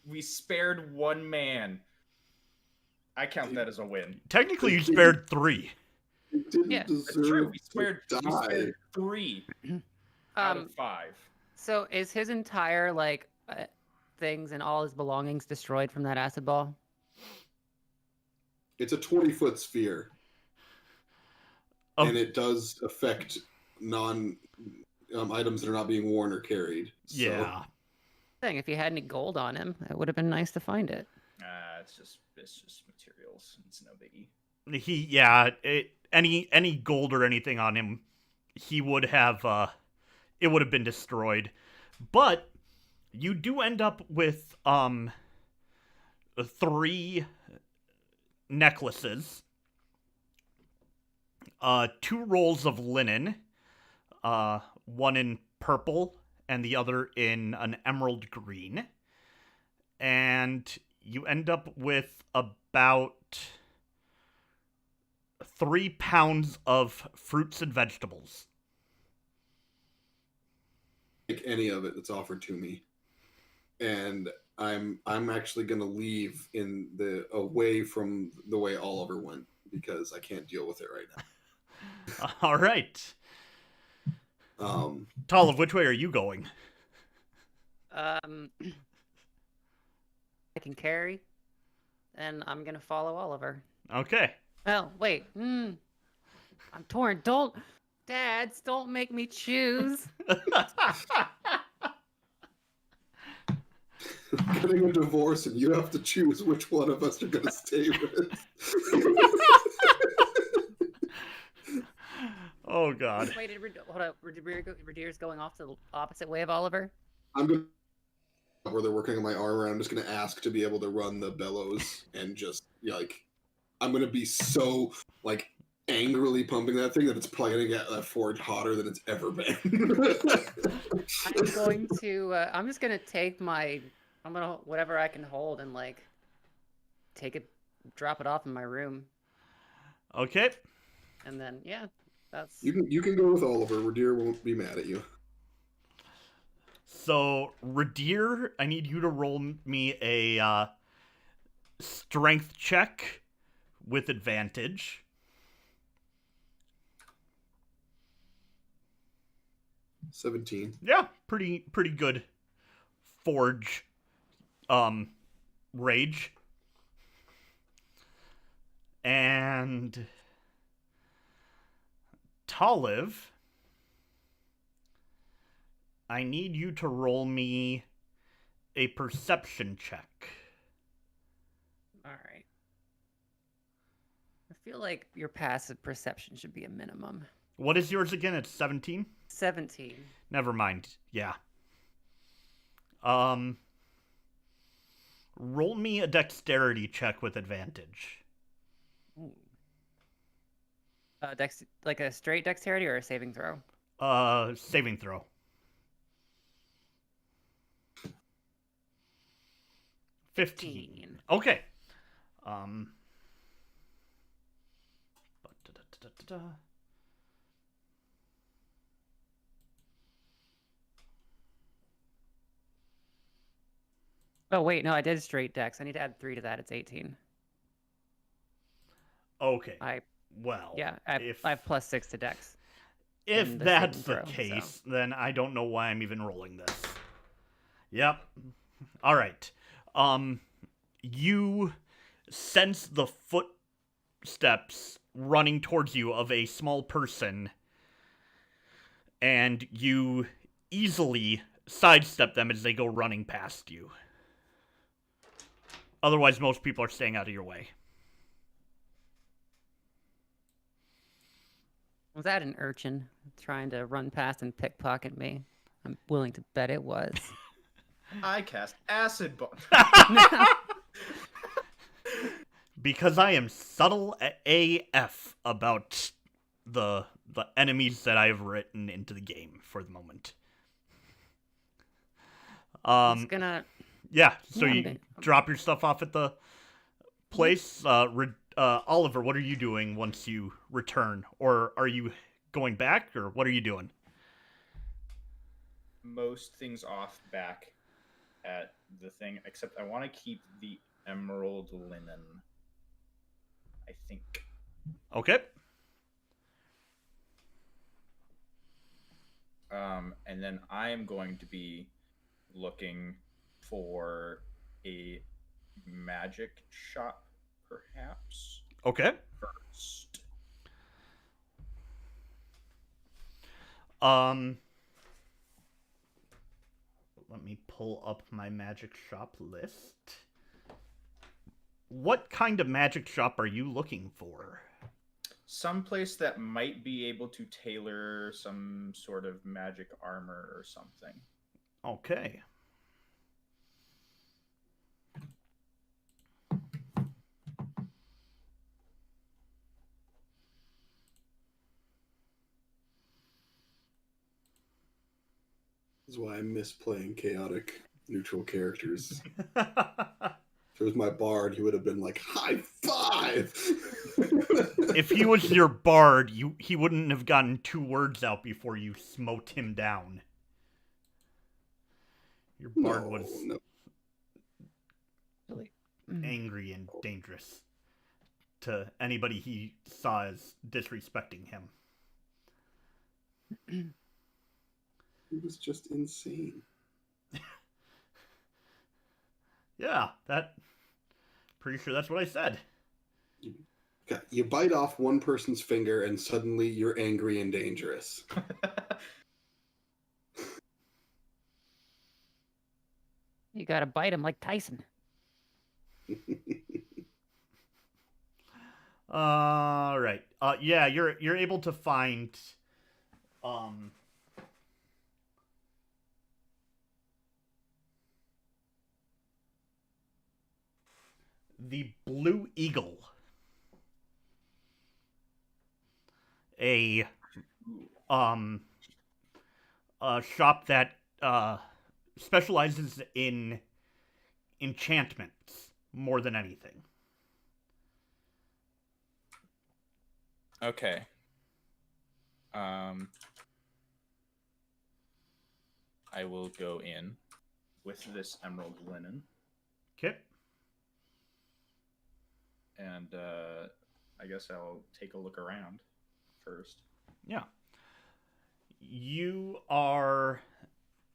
we spared 1 man. I count that as a win. Technically, you spared 3. You didn't deserve We spared 3 out of 5. So is his entire things and all his belongings destroyed from that acid ball? It's a 20-foot sphere. Oh. And it does affect items that are not being worn or carried. So. Yeah. If you had any gold on him, it would have been nice to find it. It's just materials. It's no biggie. Any gold or anything on him, he would have it would have been destroyed. But you do end up with 3 necklaces, 2 rolls of linen, one in purple and the other in an emerald green, and you end up with about 3 pounds of fruits and vegetables. Take any of it that's offered to me, and I'm actually gonna leave away from the way Oliver went because I can't deal with it right now. All right. Talamh, which way are you going? I can carry, and I'm gonna follow Oliver. Okay. Oh, wait. I'm torn. Dads, don't make me choose. Getting a divorce, and you have to choose which one of us you're gonna stay with. Oh God. Wait, hold up. Ridire's going off to the opposite way of Oliver? I'm gonna where they're working on my armor. I'm just gonna ask to be able to run the bellows and just I'm gonna be so angrily pumping that thing that it's probably going to get that forge hotter than it's ever been. I'm going to. I'm just gonna take my. I'm gonna whatever I can hold and like take it, drop it off in my room, Okay. and then yeah, that's. You can go with Oliver. Ridire won't be mad at you. So, Ridire, I need you to roll me a strength check with advantage. 17. Yeah, pretty good forge rage. And Talamh, I need you to roll me a perception check. All right. I feel like your passive perception should be a minimum. What is yours again? It's 17? 17. Never mind. Yeah. Roll me a dexterity check with advantage. Ooh. Like a straight dexterity or a saving throw? Saving throw. 15. Okay. Oh wait, no, I did straight dex. I need to add 3 to that. It's 18. Okay. I if have +6 to dex. if the that's saving the throw, case, then I don't know why I'm even rolling this. Yep. All right. You sense the footsteps running towards you of a small person, and you easily sidestep them as they go running past you. Otherwise, most people are staying out of your way. Was that an urchin trying to run past and pickpocket me? I'm willing to bet it was. I cast acid bomb. Because I am subtle AF about the enemies that I've written into the game for the moment. I'm gonna. Yeah, so Yeah, you drop your stuff off at the place. Oliver, what are you doing once you return? Or are you going back, or what are you doing? Most things off back at the thing, except I want to keep the emerald linen, I think. Okay. And then I am going to be looking for a magic shop, perhaps. Okay. First. Let me pull up my magic shop list. What kind of magic shop are you looking for? Someplace that might be able to tailor some sort of magic armor or something. Okay. This is why I miss playing chaotic neutral characters. If it was my bard, he would have been like, high five! If he was your bard, he wouldn't have gotten 2 words out before you smote him down. Your bard was angry and dangerous to anybody he saw as disrespecting him. He was just insane. Yeah, pretty sure that's what I said. You bite off one person's finger and suddenly you're angry and dangerous. You gotta bite him like Tyson. All right. Yeah, you're able to find the Blue Eagle. a um a shop that specializes in enchantments more than anything. Okay. I will go in with this emerald linen, Okay. and I guess I'll take a look around first. Yeah. You are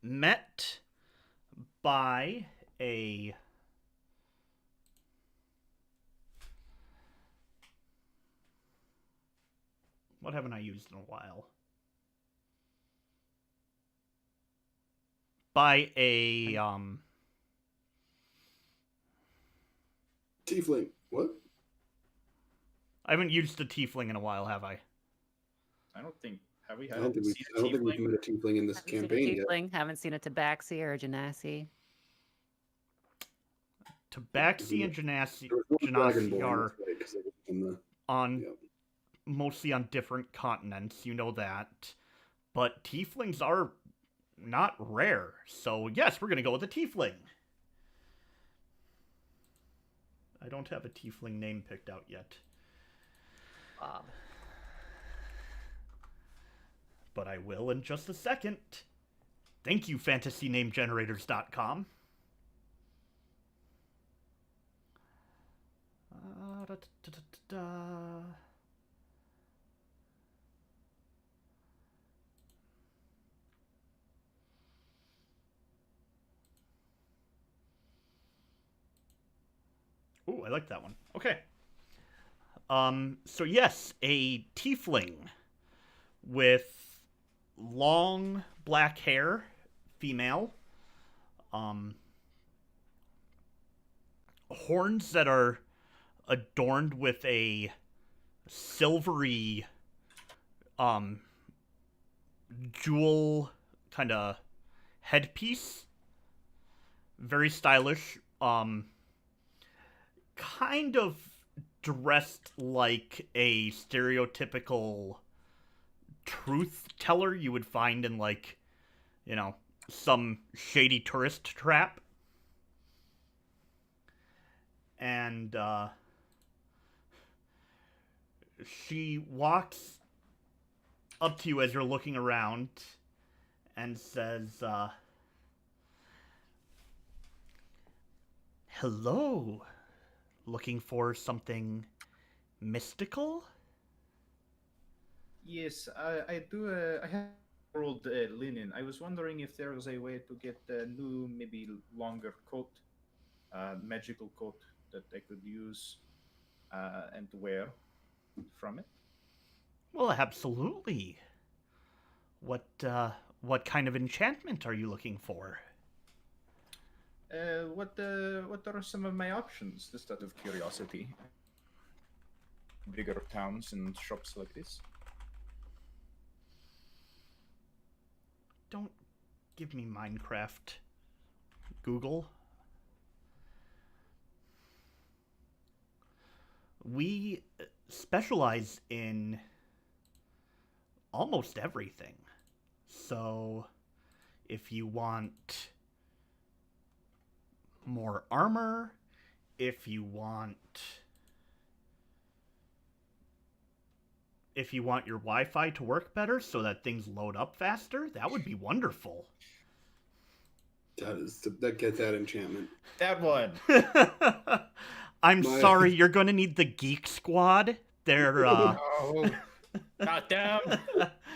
met by a what haven't I used in a while? By a Tiefling. What? I haven't used a tiefling in a while, have I? I don't think have we I had don't think we've met a tiefling in this Haven't seen a campaign yet. tiefling, haven't seen a tabaxi or a genasi. Tabaxi and Genasi There was one dragonborn are this way, 'cause it was in the- on Yep. mostly on different continents, you know that. But tieflings are not rare. So yes, we're gonna go with a tiefling. I don't have a tiefling name picked out yet. Bob. But I will in just a second. Thank you, fantasynamegenerators.com. Ooh, I like that one. Okay. So yes, a tiefling with long black hair, female, horns that are adorned with a silvery, jewel kind of headpiece. Very stylish. Kind of dressed like a stereotypical truth teller you would find in, like, you know, some shady tourist trap. And she walks up to you as you're looking around and says, hello. Looking for something mystical? Yes, I do. I have emerald linen. I was wondering if there was a way to get a new, maybe longer coat, magical coat that I could use and wear from it. Well, absolutely. What kind of enchantment are you looking for? What are some of my options? Just out of curiosity. Bigger towns and shops like this. Don't give me Minecraft. Google. We specialize in almost everything. So, if you want more armor, if you want your Wi-Fi to work better so that things load up faster, that would be wonderful. Get that enchantment. That one. I'm sorry, you're going to need the Geek Squad. They're Oh, not them.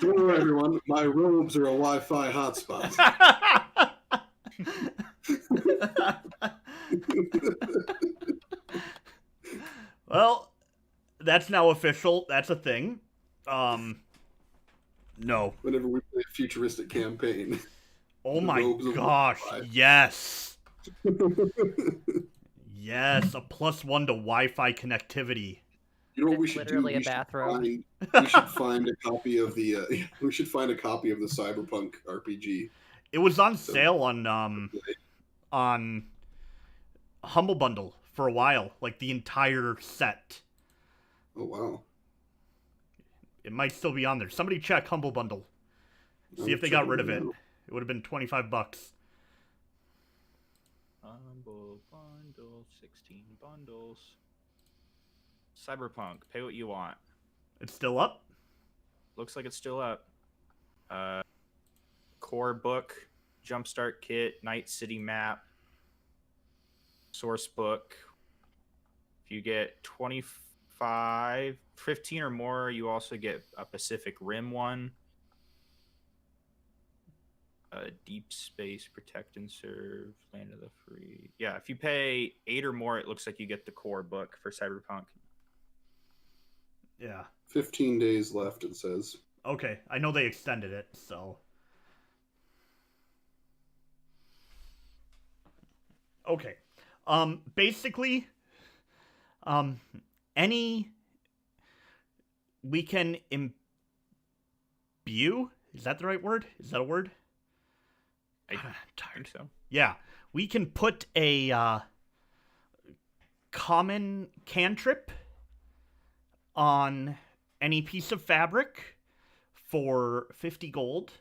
Don't worry, everyone. My robes are a Wi-Fi hotspot. Well, that's now official. That's a thing. No. Whenever we play a futuristic campaign. Oh my gosh, yes. Yes, a +1 to Wi-Fi connectivity. You know what It's we should literally do? a bathrobe. We should find a copy of the. We should find a copy of the Cyberpunk RPG. It was on sale on Humble Bundle for a while, like the entire set. Oh wow! it might still be on there. Somebody check Humble Bundle. See if they got rid of it. It would have been $25. Humble Bundle, 16 bundles. Cyberpunk, pay what you want. It's still up? Looks like it's still up. Core book, Jumpstart Kit, Night City map, source book. If you get 15 or more, you also get a Pacific Rim one. Deep Space, Protect and Serve, Land of the Free. Yeah, if you pay 8 or more, it looks like you get the core book for Cyberpunk. Yeah. 15 days left, it says. Okay, I know they extended it, so... Okay. Basically, any... We can imbue? Is that the right word? Is that a word? I think so. Yeah, we can put a common cantrip on any piece of fabric for 50 gold,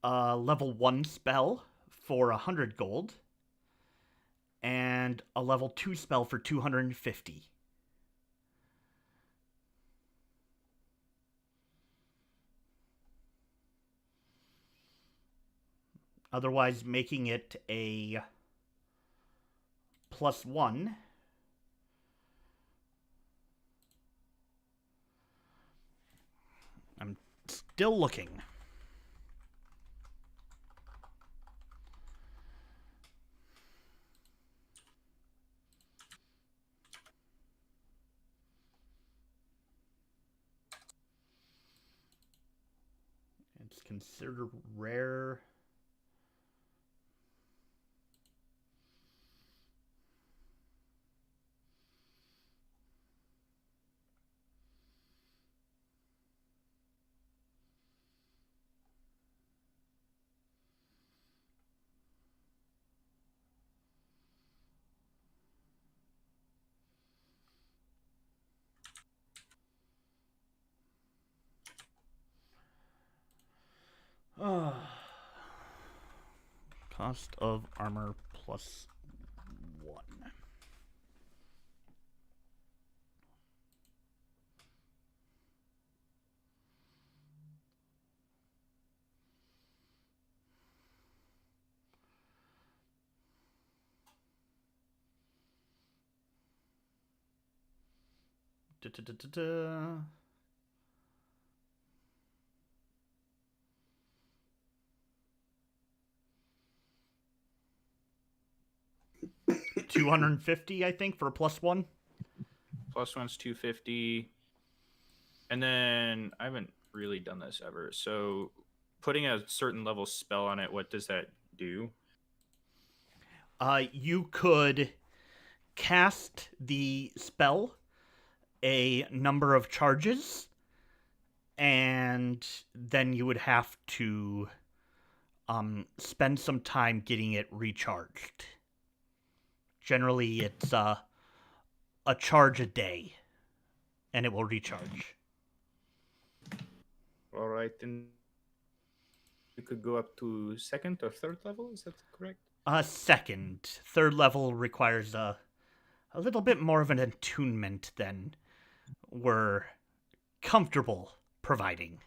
a level 1 spell for 100 gold, and a level 2 spell for 250. Otherwise, making it a +1. I'm still looking. It's considered rare. Cost of armor +1. Da-da-da-da-da. $250, I think, for a +1. +1's 250. And then I haven't really done this ever. So putting a certain level spell on it, what does that do? You could cast the spell a number of charges, and then you would have to spend some time getting it recharged. Generally, it's a charge a day, and it will recharge. All right, then you could go up to 2nd or 3rd level. Is that correct? Second. 3rd level requires a little bit more of an attunement than we're comfortable providing.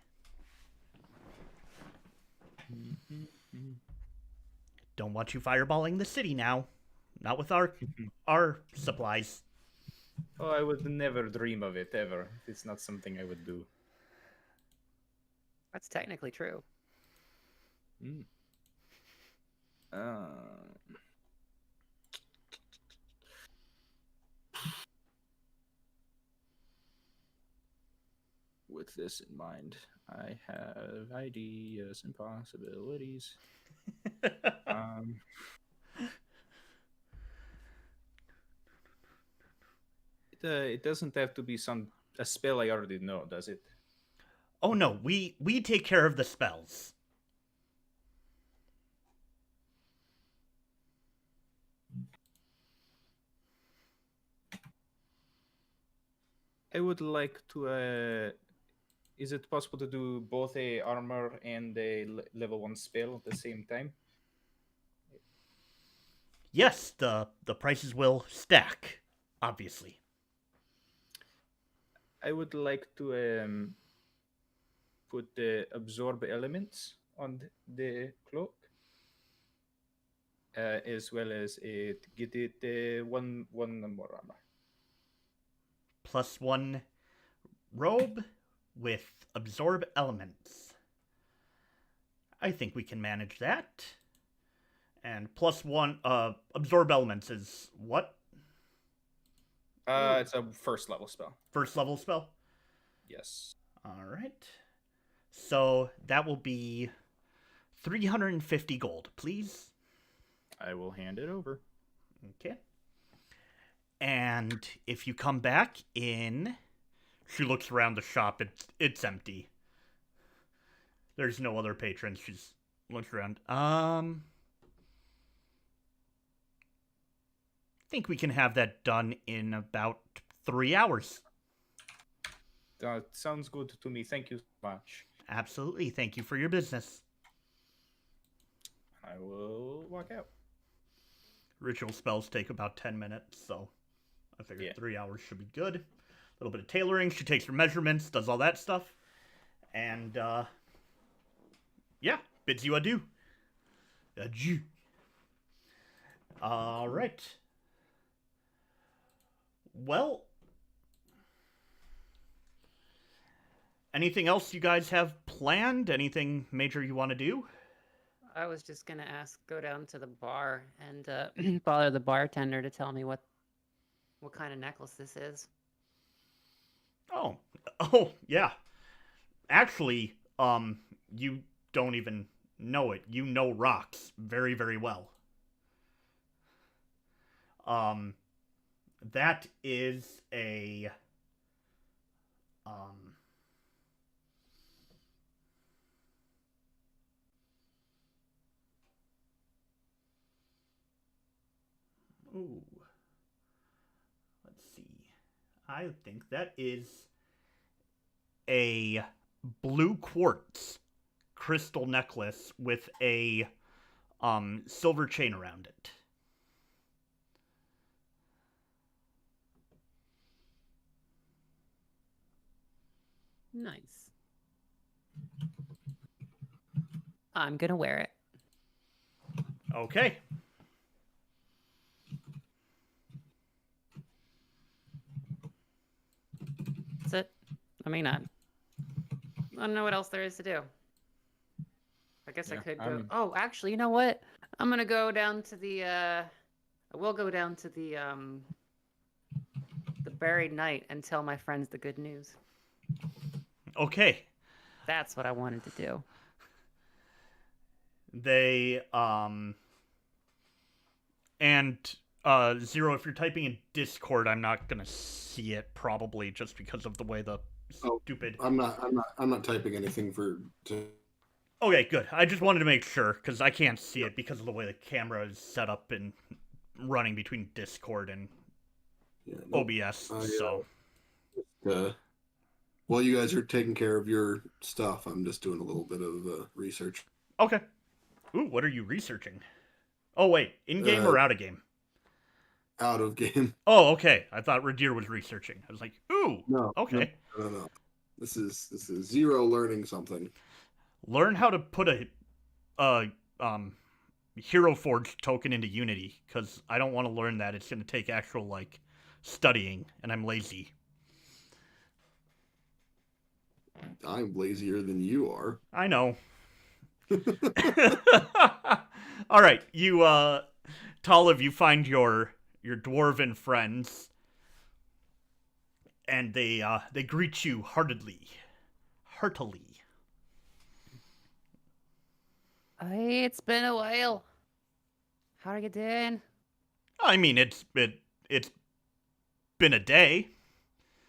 Don't want you fireballing the city now. Not with our supplies. Oh, I would never dream of it, ever. It's not something I would do. That's technically true. Mm. With this in mind, I have ideas and possibilities. It doesn't have to be a spell I already know, does it? Oh no, we take care of the spells. I would like to. Is it possible to do both a armor and a level 1 spell at the same time? Yes, the prices will stack, obviously. I would like to put the absorb elements on the cloak, as well as get it one more armor. +1 robe with absorb elements. I think we can manage that. And +1 absorb elements is what? It's a first level spell. First level spell? Yes. All right. So that will be 350 gold, please. I will hand it over. Okay. And if you come back in, she looks around the shop. It's empty. There's no other patrons. She looks around. I think we can have that done in about 3 hours. That sounds good to me. Thank you so much. Absolutely. Thank you for your business. I will walk out. Ritual spells take about 10 minutes, so I figured Yeah. 3 hours should be good. A little bit of tailoring. She takes her measurements, does all that stuff. And, yeah, bids you adieu. Adieu. All right. Well, anything else you guys have planned? Anything major you want to do? I was just gonna go down to the bar and bother the bartender to tell me what kind of necklace this is. Oh, yeah. Actually, you don't even know it. You know rocks very, very well. That is a, ooh. Let's see. I think that is a blue quartz crystal necklace with a silver chain around it. Nice. I'm gonna wear it. Okay. That's it. I mean, I don't know what else there is to do. I guess I Yeah, could go. I'm- Oh, actually, you know what? I'm gonna go down to the. I will go down to the buried night and tell my friends the good news. Okay. That's what I wanted to do. They and Zero, if you're typing in Discord, I'm not gonna see it probably just because of the way the stupid. I'm not typing anything to. Okay, good. I just wanted to make sure because I can't see it because of the way the camera is set up and running between Discord and OBS. So. While you guys are taking care of your stuff, I'm just doing a little bit of research. Okay. Ooh, what are you researching? Oh wait, in game or out of game? Out of game. Oh, okay. I thought Ridire was researching. I was like, ooh. No. Okay. No. This is Zero learning something. Learn how to put a Hero Forge token into Unity, because I don't want to learn that. It's going to take actual like studying, and I'm lazy. I'm lazier than you are. I know. All right, you Talamh, you find your dwarven friends, and they greet you heartily. Hey, it's been a while. How are you doing? I mean, it's been a day.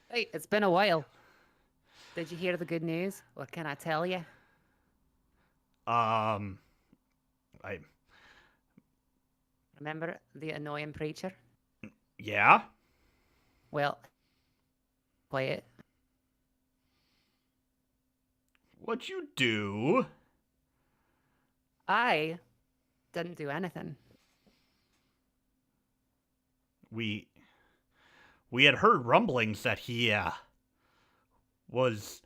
Hey, it's been a while. Did you hear the good news? What can I tell you? I Remember the annoying preacher? yeah. Well, play it. What'd you do? I didn't do anything. We had heard rumblings that he was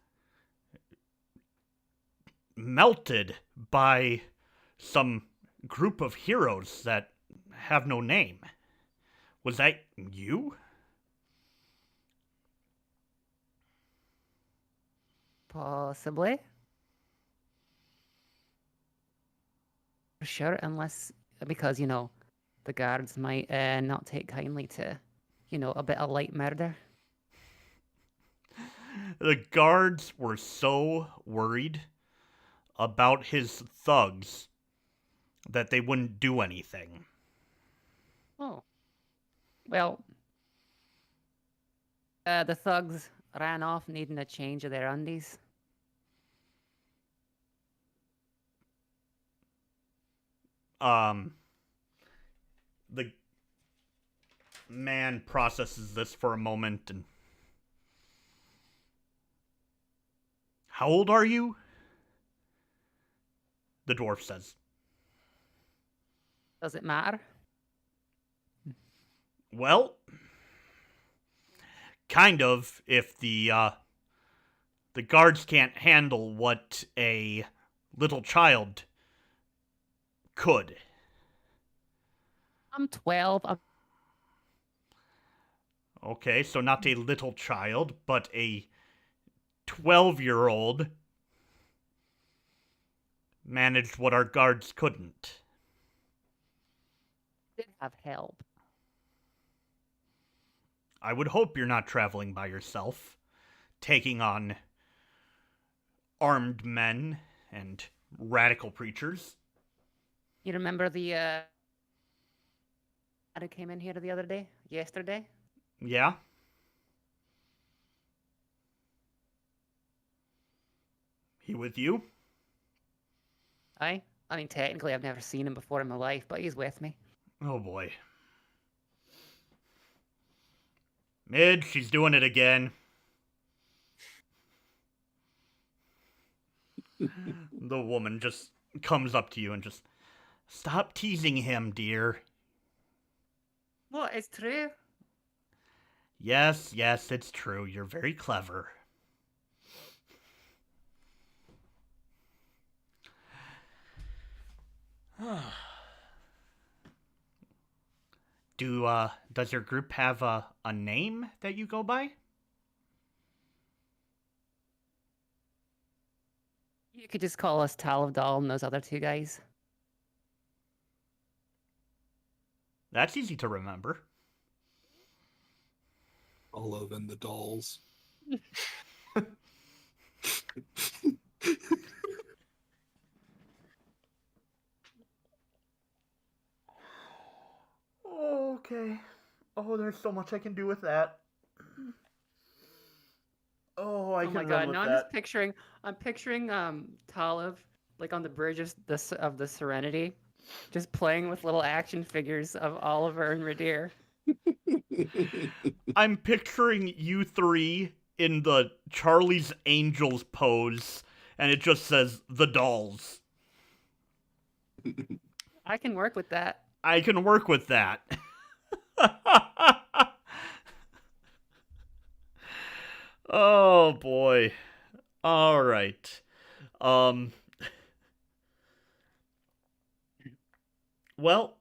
melted by some group of heroes that have no name. Was that you? Possibly. Sure, unless because the guards might not take kindly to, a bit of light murder. The guards were so worried about his thugs that they wouldn't do anything. Oh. Well, the thugs ran off needing a change of their undies. The man processes this for a moment and... How old are you? The dwarf says. Does it matter? Well, kind of, if the guards can't handle what a little child could. I'm 12. Okay, so not a little child, but a 12-year-old managed what our guards couldn't. Did have help. I would hope you're not traveling by yourself, taking on armed men and radical preachers. You remember the who came in here the other day? Yesterday? Yeah? He with you? I mean, technically, I've never seen him before in my life, but he's with me. Oh boy. Midge, she's doing it again. The woman just comes up to you and just, stop teasing him, dear. What, it's true? Yes, it's true. You're very clever. Does your group have a name that you go by? You could just call us Talamh, Dall, and those other two guys. That's easy to remember. Olive and the dolls. Oh, okay. Oh, there's so much I can do with that. Oh, I Oh can my run god! with Now that. I'm picturing Talamh like on the bridge of the Serenity, just playing with little action figures of Oliver and Ridire. I'm picturing you three in the Charlie's Angels pose, and it just says the dolls. I can work with that. I can work with that. Oh boy. All right. Well,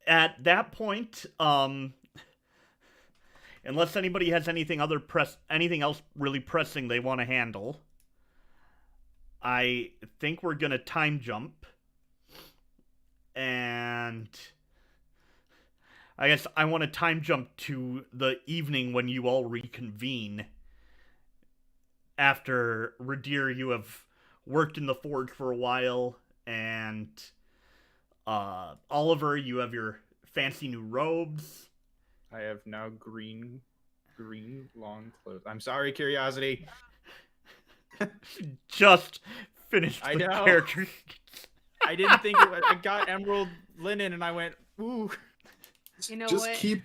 at that point, unless anybody has anything else really pressing they want to handle, I think we're gonna time jump. And I guess I want to time jump to the evening when you all reconvene. After, Ridire, you have worked in the forge for a while, and Oliver, you have your fancy new robes. I have now green long clothes. I'm sorry, Curiosity. Just finished I the know. character. I didn't think it was, I got emerald linen and I went, ooh. You know just what? keep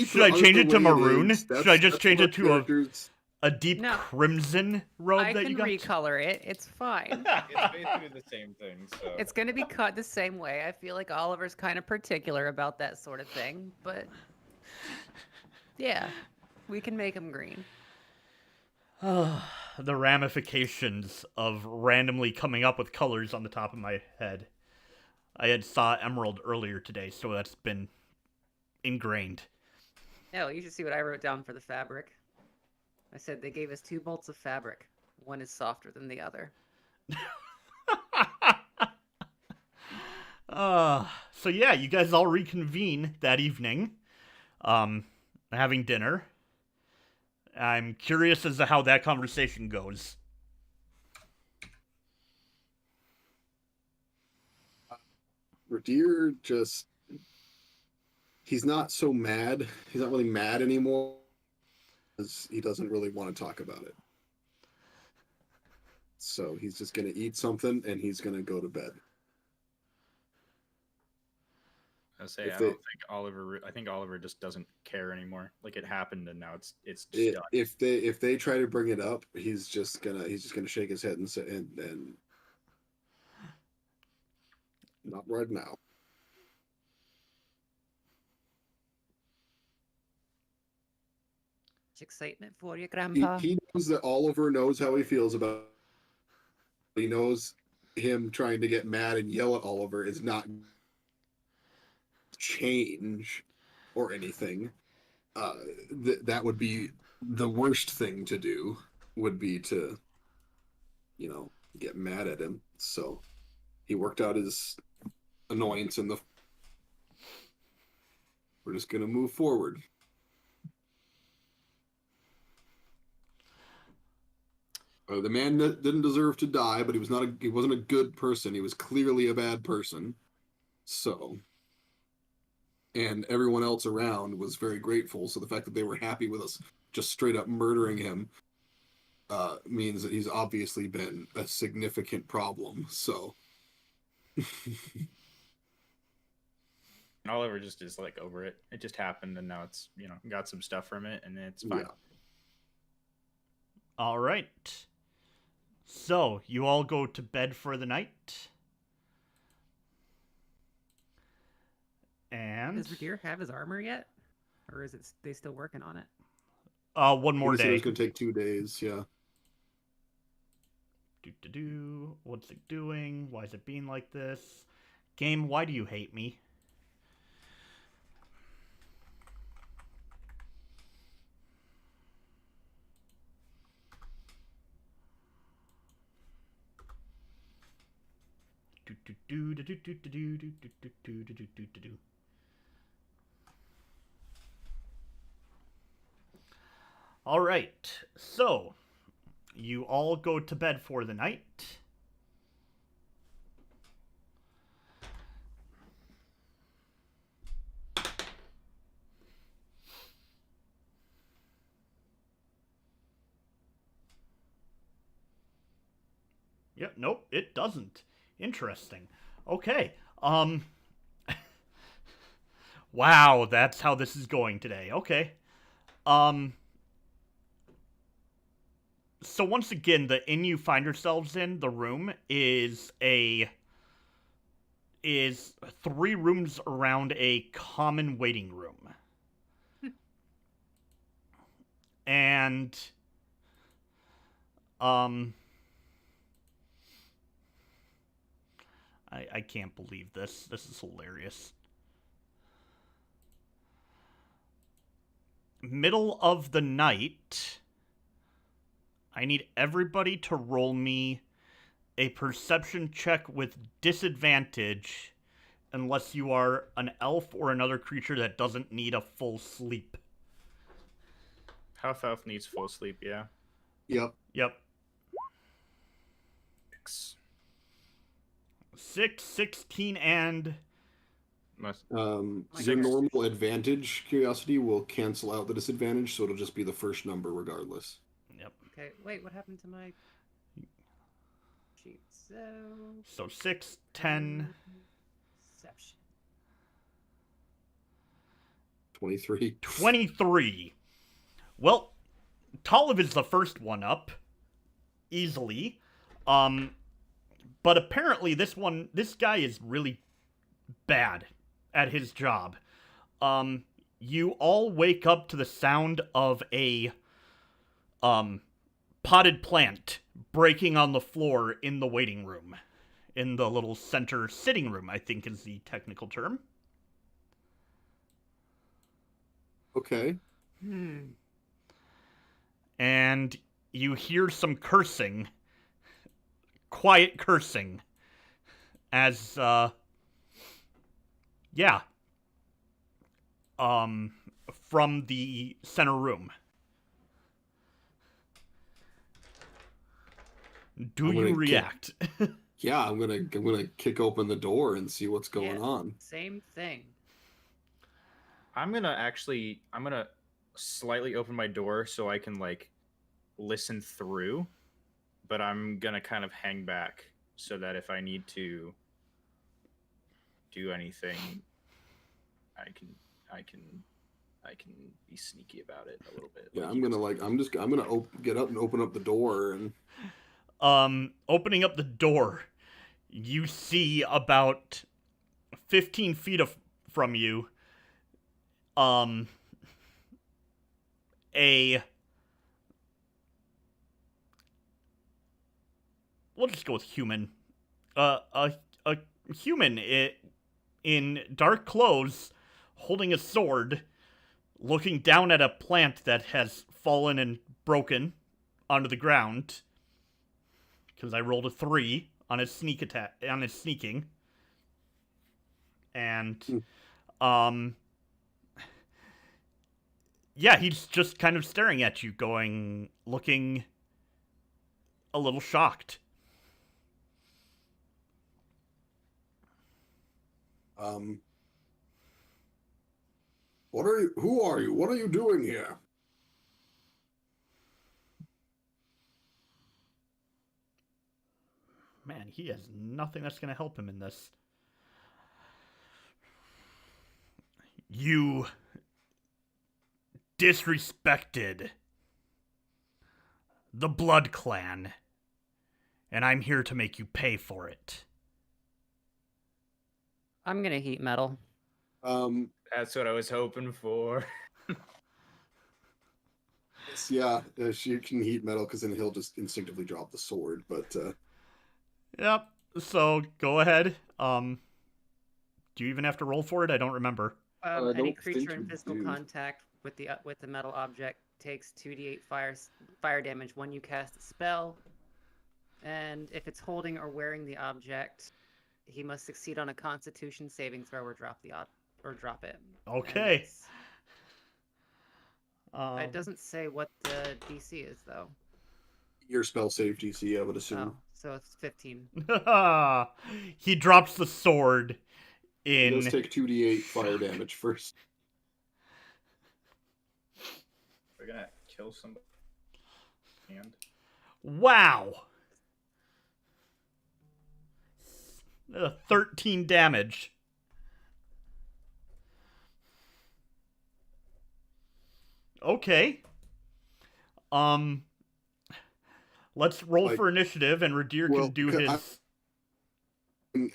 Should I change it to the way maroon? is. Should I just change what it to characters- a deep No. crimson robe I that can you got? recolor it. It's fine. It's basically the same thing. So It's gonna be cut the same way. I feel like Oliver's kind of particular about that sort of thing, but yeah, we can make him green. The ramifications of randomly coming up with colors on the top of my head. I had saw emerald earlier today, so that's been ingrained. No, you should see what I wrote down for the fabric. I said they gave us 2 bolts of fabric. One is softer than the other. So yeah, you guys all reconvene that evening, having dinner. I'm curious as to how that conversation goes. Ridire just, he's not so mad. He's not really mad anymore. Because he doesn't really want to talk about it. So he's just going to eat something and he's going to go to bed. I say If I they- don't think Oliver. I think Oliver just doesn't care anymore. Like it happened and now it's just done. If they try to bring it up, he's just gonna shake his head and say and not right now. Much excitement for you, Grandpa. He knows that Oliver knows how he feels about it. He knows him trying to get mad and yell at Oliver is not change or anything. That would be the worst thing to do, would be to, get mad at him. So he worked out his annoyance and we're just going to move forward. The man didn't deserve to die, but he wasn't a good person. He was clearly a bad person. So, and everyone else around was very grateful. So the fact that they were happy with us just straight up murdering him means that he's obviously been a significant problem. So, And Oliver just is like over it. It just happened and now it's got some stuff from it and it's fine. yeah. All right. So, you all go to bed for the night. And Does Ridire have his armor yet? Or is it they still working on it? one more He said it day. was going to take 2 days. Yeah. What's it doing? Why is it being like this? Game, why do you hate me? All right, so you all go to bed for the night. Yep, nope, it doesn't. Interesting. Okay. Wow, that's how this is going today. Okay. So once again, the inn you find yourselves in, the room, is 3 rooms around a common waiting room. And I can't believe this. This is hilarious. Middle of the night, I need everybody to roll me a perception check with disadvantage unless you are an elf or another creature that doesn't need a full sleep. Half elf needs full sleep, yeah. Yep. Yep. 6, 16, and... Must Your Six. normal advantage curiosity will cancel out the disadvantage, so it'll just be the first number regardless. Yep. Okay, wait, what happened to my sheet? So 6, 10... Perception. 23. 23. Well, Talamh is the first one up. Easily. But apparently this guy is really bad at his job. You all wake up to the sound of a potted plant breaking on the floor in the waiting room. In the little center sitting room, I think is the technical term. Okay. And you hear some cursing. Quiet cursing. As, from the center room. Do you react? Yeah, I'm gonna kick open the door and see what's going on. Same thing. I'm gonna slightly open my door so I can like listen through, but I'm gonna kind of hang back so that if I need to do anything, I can be sneaky about it a little bit. Yeah, I'm gonna get up and open up the door and. Opening up the door, you see about 15 feet from you, we'll just go with human. A human in dark clothes, holding a sword, looking down at a plant that has fallen and broken onto the ground. Because I rolled a 3 on his sneak attack, on his sneaking. And, yeah, he's just kind of staring at you, looking a little shocked. Who are you? What are you doing here? Man, he has nothing that's going to help him in this. You disrespected the Blood Clan, and I'm here to make you pay for it. I'm gonna heat metal. That's what I was hoping for. Yeah, she can heat metal because then he'll just instinctively drop the sword, but... Yep, so go ahead. Do you even have to roll for it? I don't remember. Any creature in physical contact with the metal object takes 2d8 fire damage when you cast a spell. And if it's holding or wearing the object, he must succeed on a Constitution saving throw or drop it. Okay. It doesn't say what the DC is, though. Your spell save DC, I would assume. Oh, so it's 15. He drops the sword in... Let's take 2d8 fire damage first. We're gonna kill somebody. And... Wow! 13 damage. Okay. Let's roll for initiative, and Ridire can do his...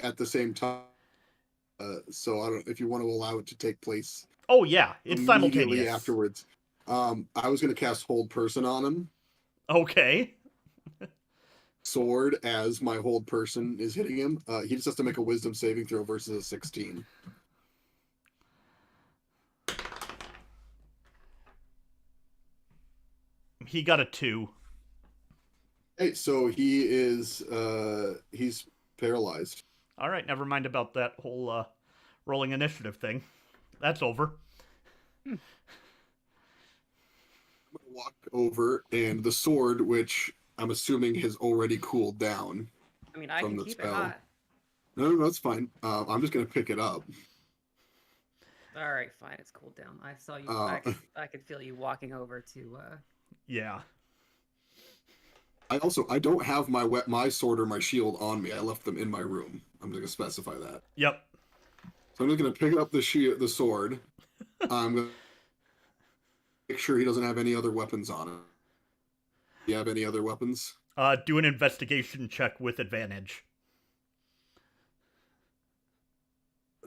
At the same time, so I don't if you want to allow it to take place. Oh yeah, it's simultaneous. Afterwards. I was going to cast Hold Person on him. Okay. Sword as my hold person is hitting him. He just has to make a Wisdom saving throw versus a 16. He got a 2. Hey, so he is he's paralyzed. All right, never mind about that whole rolling initiative thing. That's over. I'm gonna walk over, and the sword, which I'm assuming has already cooled down. I mean, I can keep it hot. No, that's fine. I'm just gonna pick it up. All right, fine. It's cooled down. I saw you. I could feel you walking over to. Yeah. I don't have my sword or my shield on me. I left them in my room. I'm gonna specify that. Yep. So I'm just gonna pick up the sword. I'm going to make sure he doesn't have any other weapons on him. Do you have any other weapons? Do an investigation check with advantage.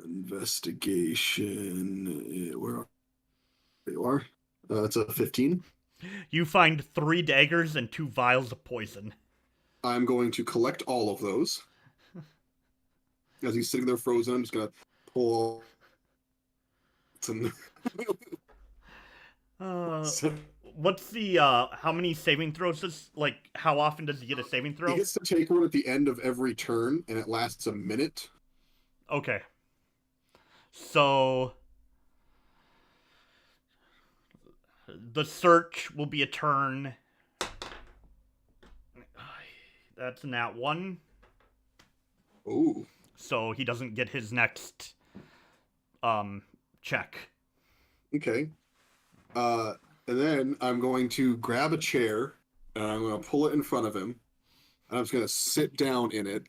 Investigation. Where you are? It's a 15. You find 3 daggers and 2 vials of poison. I'm going to collect all of those. As he's sitting there frozen, I'm just going to pull some... What's the, how many saving throws does, like, how often does he get a saving throw? He gets to take one at the end of every turn, and it lasts a minute. Okay. So... the search will be a turn. That's a nat 1. Ooh. So he doesn't get his next, check. Okay. And then I'm going to grab a chair, and I'm going to pull it in front of him, and I'm just going to sit down in it.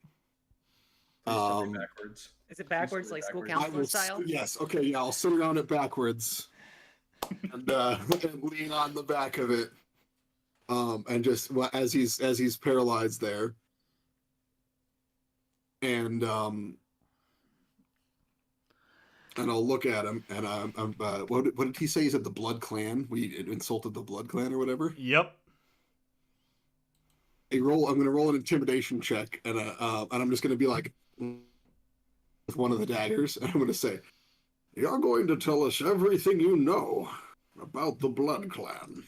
Please tell me backwards. Is it backwards, like school backwards. counselor style? Yes, okay, yeah, I'll sit around it backwards. And lean on the back of it. And just as he's paralyzed there. And I'll look at him, and what did he say? He said the Blood Clan. We insulted the Blood Clan or whatever. Yep. I'm going to roll an intimidation check, and I'm just going to be like, with one of the daggers, and I'm going to say, "You're going to tell us everything you know about the Blood Clan."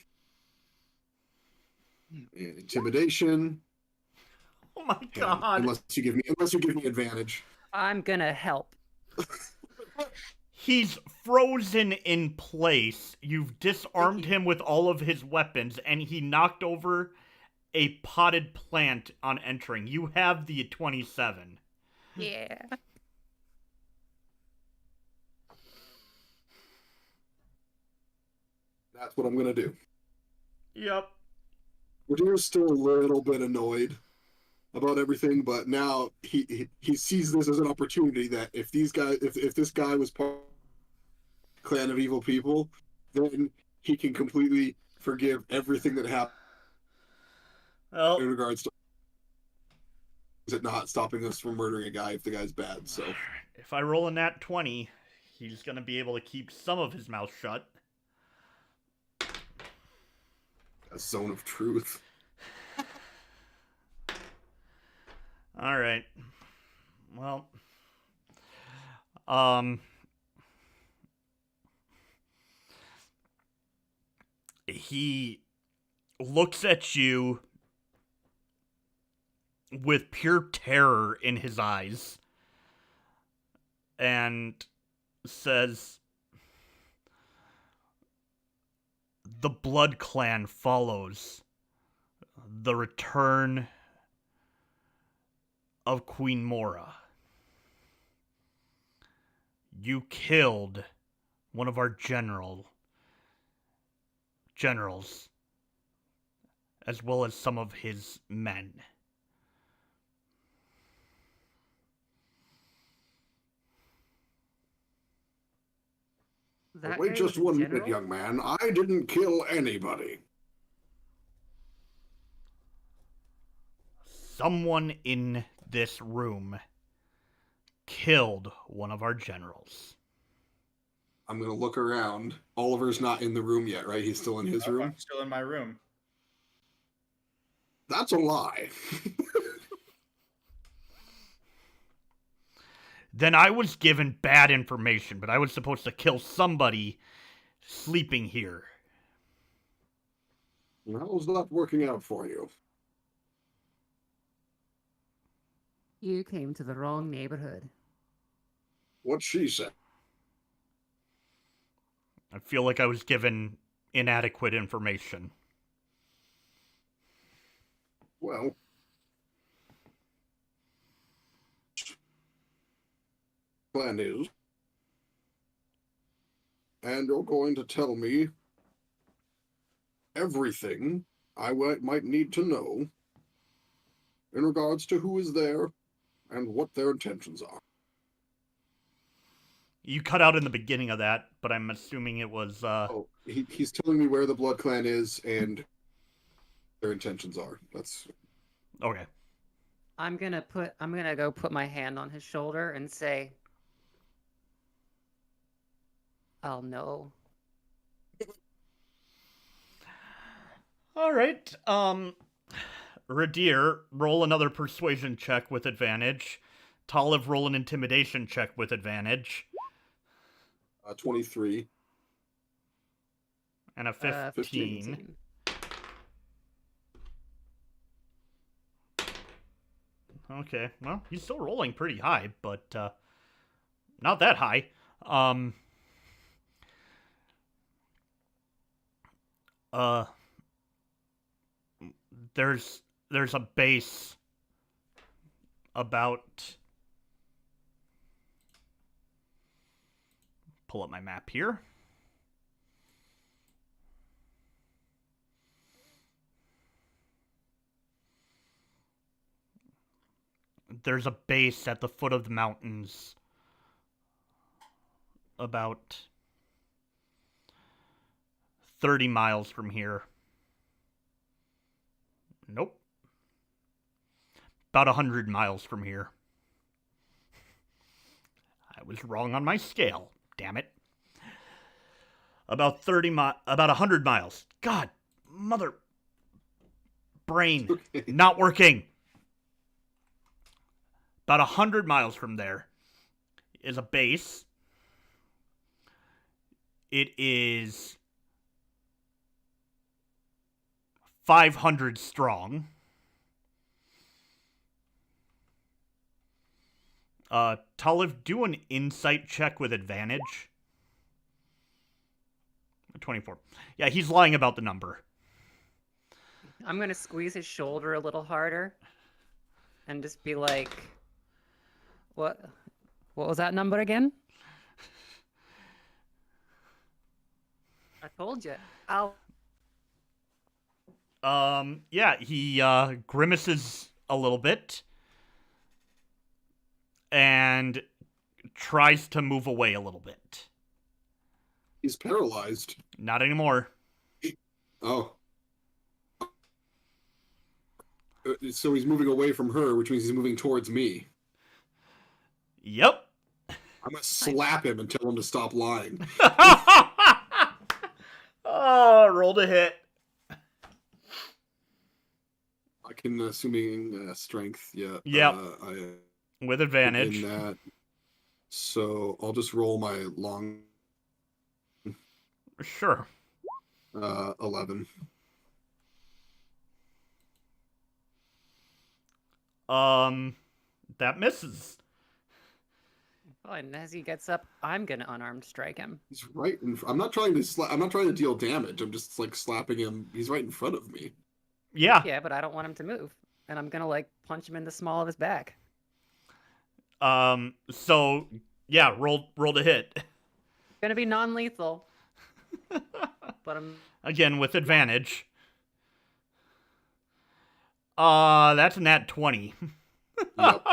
And intimidation. Oh my god. Unless you give me advantage. I'm gonna help. He's frozen in place. You've disarmed him with all of his weapons, and he knocked over a potted plant on entering. You have the 27. Yeah. That's what I'm going to do. Yep. Ridier's still a little bit annoyed about everything, but now he sees this as an opportunity that if this guy was part of the clan of evil people, then he can completely forgive everything that happened Well, in regards to it not stopping us from murdering a guy if the guy's bad. So if I roll a nat 20, he's going to be able to keep some of his mouth shut. a zone of truth. All right. Well, he looks at you with pure terror in his eyes and says, "The Blood Clan follows the return of Queen Mora. You killed one of our generals, as well as some of his men. That Wait guy just was a one minute, general? young man. I didn't kill anybody. Someone in this room killed one of our generals." I'm going to look around. Oliver's not in the room yet, right? He's still in his Nope, room? I'm still in my room. That's a lie. Then I was given bad information, but I was supposed to kill somebody sleeping here. How's that working out for you? You came to the wrong neighborhood. What she said. I feel like I was given inadequate information. Well, plan is, and you're going to tell me everything I might need to know in regards to who is there and what their intentions are. You cut out in the beginning of that, but I'm assuming it was. Oh, he's telling me where the Blood Clan is and their intentions are. That's Okay. I'm gonna go put my hand on his shoulder and say, "I'll know." All right. Ridire, roll another persuasion check with advantage. Talamh, roll an intimidation check with advantage. 23. And a 15. Okay, well, he's still rolling pretty high, but not that high. There's a base about... Pull up my map here. There's a base at the foot of the mountains about 30 miles from here. Nope. About 100 miles from here. I was wrong on my scale. Damn it. About 100 miles. God, mother... Brain. Not working. About 100 miles from there is a base. It is 500 strong. Talamh, do an insight check with advantage. 24. Yeah, he's lying about the number. I'm gonna squeeze his shoulder a little harder and just be like, What was that number again? I told you. Yeah, he grimaces a little bit and tries to move away a little bit. He's paralyzed. Not anymore. Oh. So he's moving away from her, which means he's moving towards me. Yep. I'm gonna slap him and tell him to stop lying. Oh, rolled a hit. I can, assuming strength, yeah. Yep. I With advantage. in that. So I'll just roll my long Sure. 11. That misses. Oh, and as he gets up, I'm gonna unarmed strike him. He's right in. I'm not trying to deal damage. I'm just like slapping him. He's right in front of me. Yeah. Yeah, but I don't want him to move, and I'm gonna like punch him in the small of his back. So yeah, roll to hit. Gonna be non-lethal, but I'm Again with advantage. That's a nat 20. Yep.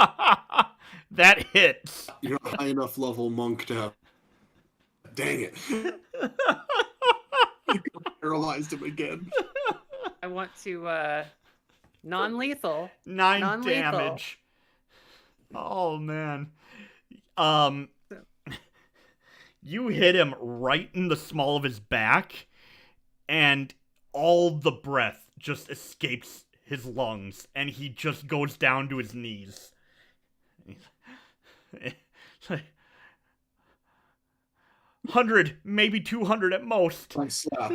That hits. You're not high enough level monk to have. Dang it! Paralyzed him again. I want to non-lethal. 9 Non-lethal. damage. Oh man. You hit him right in the small of his back, and all the breath just escapes his lungs, and he just goes down to his knees. It's like 100, maybe 200 at most. I slap.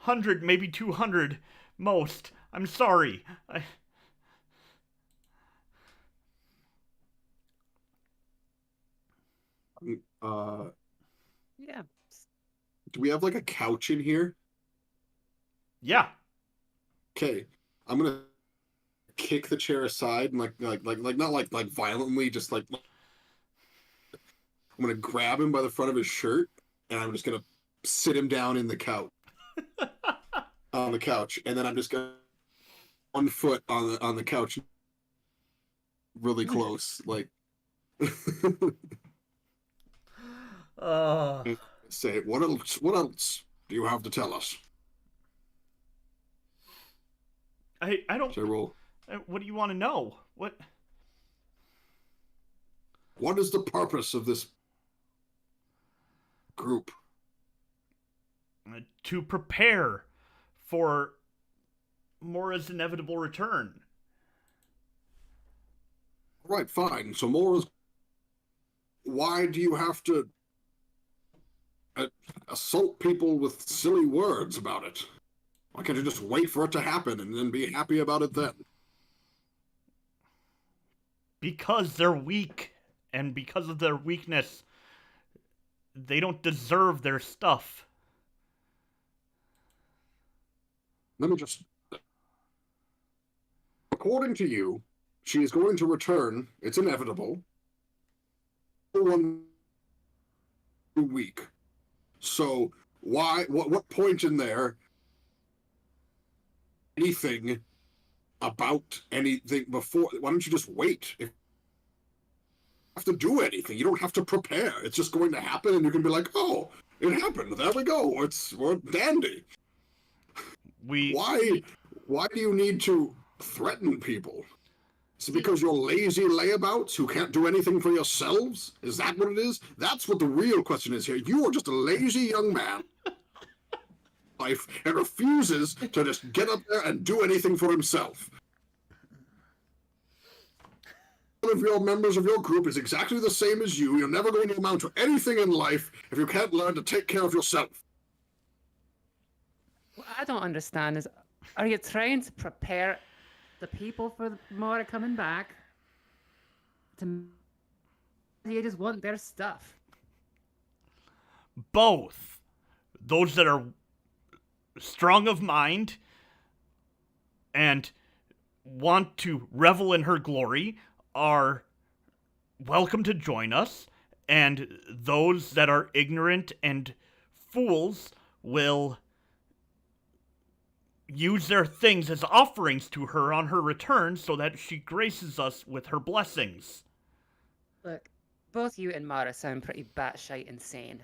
100, maybe 200 most. I'm sorry. Yeah. Do we have like a couch in here? Yeah. Okay, I'm gonna kick the chair aside and like not like violently, just like I'm gonna grab him by the front of his shirt and I'm just gonna sit him down in the couch on the couch, and then I'm just gonna 1 foot on the couch really close. Like, say, what else? What else do you have to tell us? I don't. Should I roll? What do you want to know? What? What is the purpose of this group? To prepare for Mora's inevitable return. Right, fine. So Mora's. Why do you have to assault people with silly words about it? Why can't you just wait for it to happen and then be happy about it then? Because they're weak, and because of their weakness, they don't deserve their stuff. Let me just... According to you, she is going to return. It's inevitable. One week. So why? What point in there? Anything about anything before? Why don't you just wait? If you have to do anything, you don't have to prepare. It's just going to happen, and you can be like, "Oh, it happened. There we go. We're dandy." Why do you need to threaten people? Is it because you're lazy layabouts who can't do anything for yourselves? Is that what it is? That's what the real question is here. You are just a lazy young man life and refuses to just get up there and do anything for himself. One of your members of your group is exactly the same as you. You're never going to amount to anything in life if you can't learn to take care of yourself. What I don't understand is, are you trying to prepare the people for Mora coming back? Do you just want their stuff? Both. Those that are strong of mind and want to revel in her glory are welcome to join us, and those that are ignorant and fools will use their things as offerings to her on her return so that she graces us with her blessings. Look, both you and Mara sound pretty batshite insane.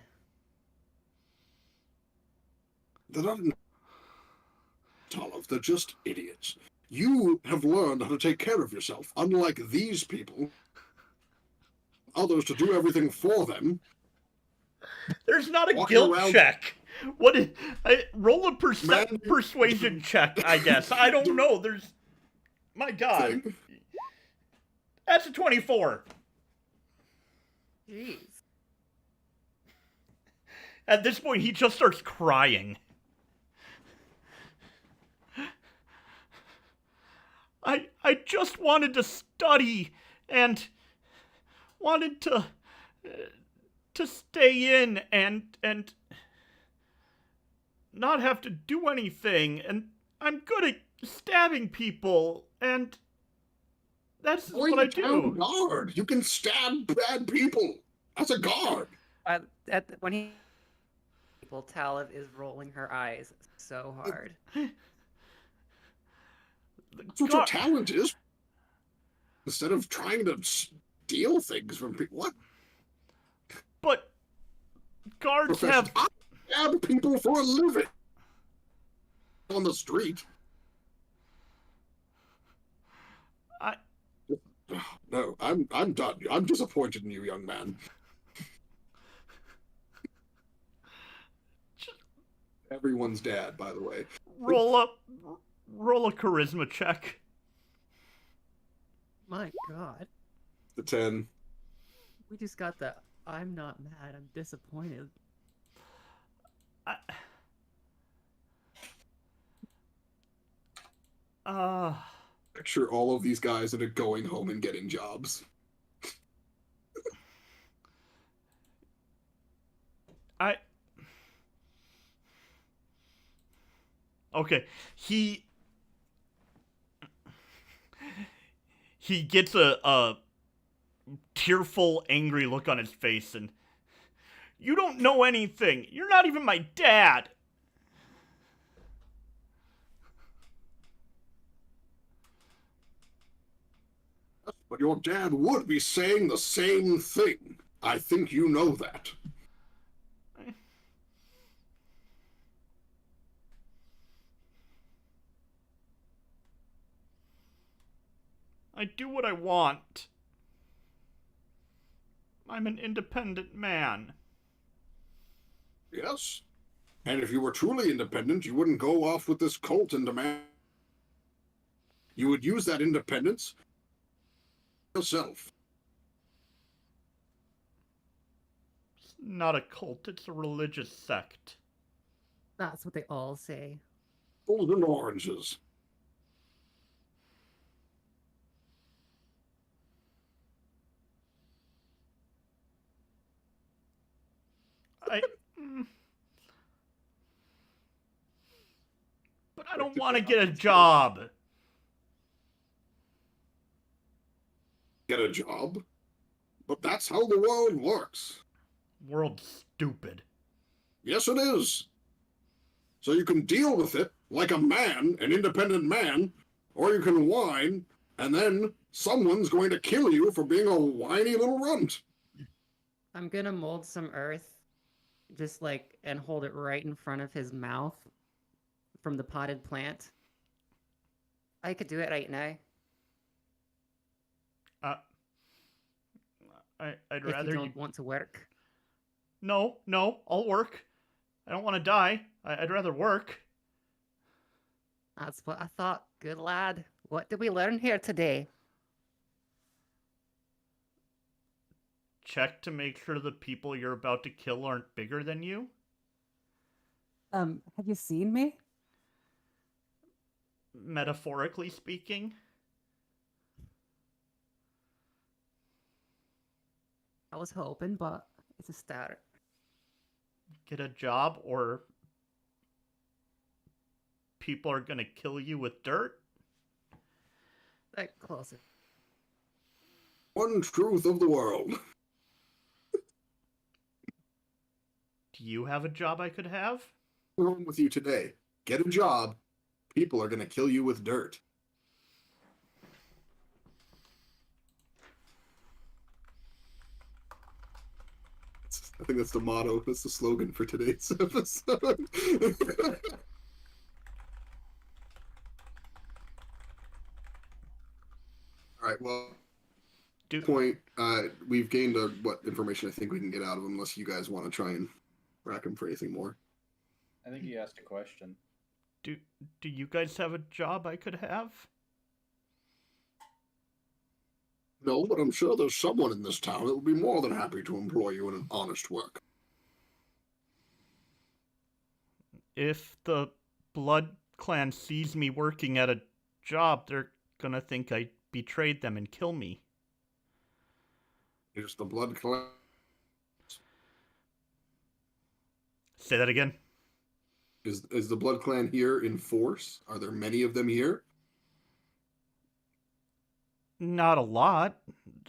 They're not Talamh, they're just idiots. You have learned how to take care of yourself, unlike these people. Others to do everything for them. There's not a Walking guilt around... check. What is... roll a persuasion check, I guess. I don't know. There's... My God. That's a 24. Jeez. At this point, he just starts crying. I just wanted to study and wanted to stay in and not have to do anything, and I'm good at stabbing people, and that's what I do. Guard. You can stab bad people as a guard. When he Talamh is rolling her eyes so hard. That's what your talent is. Instead of trying to steal things from people. What? But guards have... I stab people for a living. On the street. No, I'm done. I'm disappointed in you, young man. Everyone's dad, by the way. Roll a charisma check. My God. The 10. We just got the I'm not mad, I'm disappointed. Picture all of these guys that are going home and getting jobs. Okay, he gets a tearful, angry look on his face, and you don't know anything. You're not even my dad. But your dad would be saying the same thing. I think you know that. I do what I want. I'm an independent man. Yes? And if you were truly independent, you wouldn't go off with this cult and demand. You would use that independence yourself. It's not a cult, it's a religious sect. That's what they all say. Apples and oranges. But I don't want to get a job. Get a job? But that's how the world works. World's stupid. Yes, it is. So you can deal with it like a man, an independent man, or you can whine, and then someone's going to kill you for being a whiny little runt. I'm gonna mold some earth, just like, and hold it right in front of his mouth from the potted plant. I could do it right now. I'd If rather you don't want to work. No, I'll work. I don't want to die. I'd rather work. That's what I thought. Good lad. What did we learn here today? Check to make sure the people you're about to kill aren't bigger than you. Have you seen me? Metaphorically speaking. I was hoping, but it's a start. Get a job or people are gonna kill you with dirt? Like, closer. One truth of the world. Do you have a job I could have? What's wrong with you today? Get a job. People are going to kill you with dirt. I think that's the motto. That's the slogan for today's episode. All right, well, we've gained what information I think we can get out of him, unless you guys want to try and rack him for anything more. I think he asked a question. Do you guys have a job I could have? No, but I'm sure there's someone in this town that would be more than happy to employ you in an honest work. If the Blood Clan sees me working at a job, they're gonna think I betrayed them and kill me. Is the Blood Clan... Say that again. Is the Blood Clan here in force? Are there many of them here? Not a lot.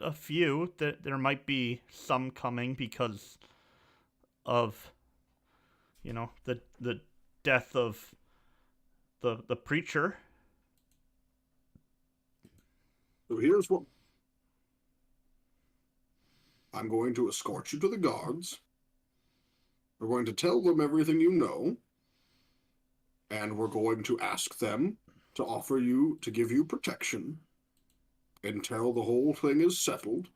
A few. There might be some coming because of, the death of the preacher. So here's what... I'm going to escort you to the guards. We're going to tell them everything you know. And we're going to ask them to give you protection until the whole thing is settled.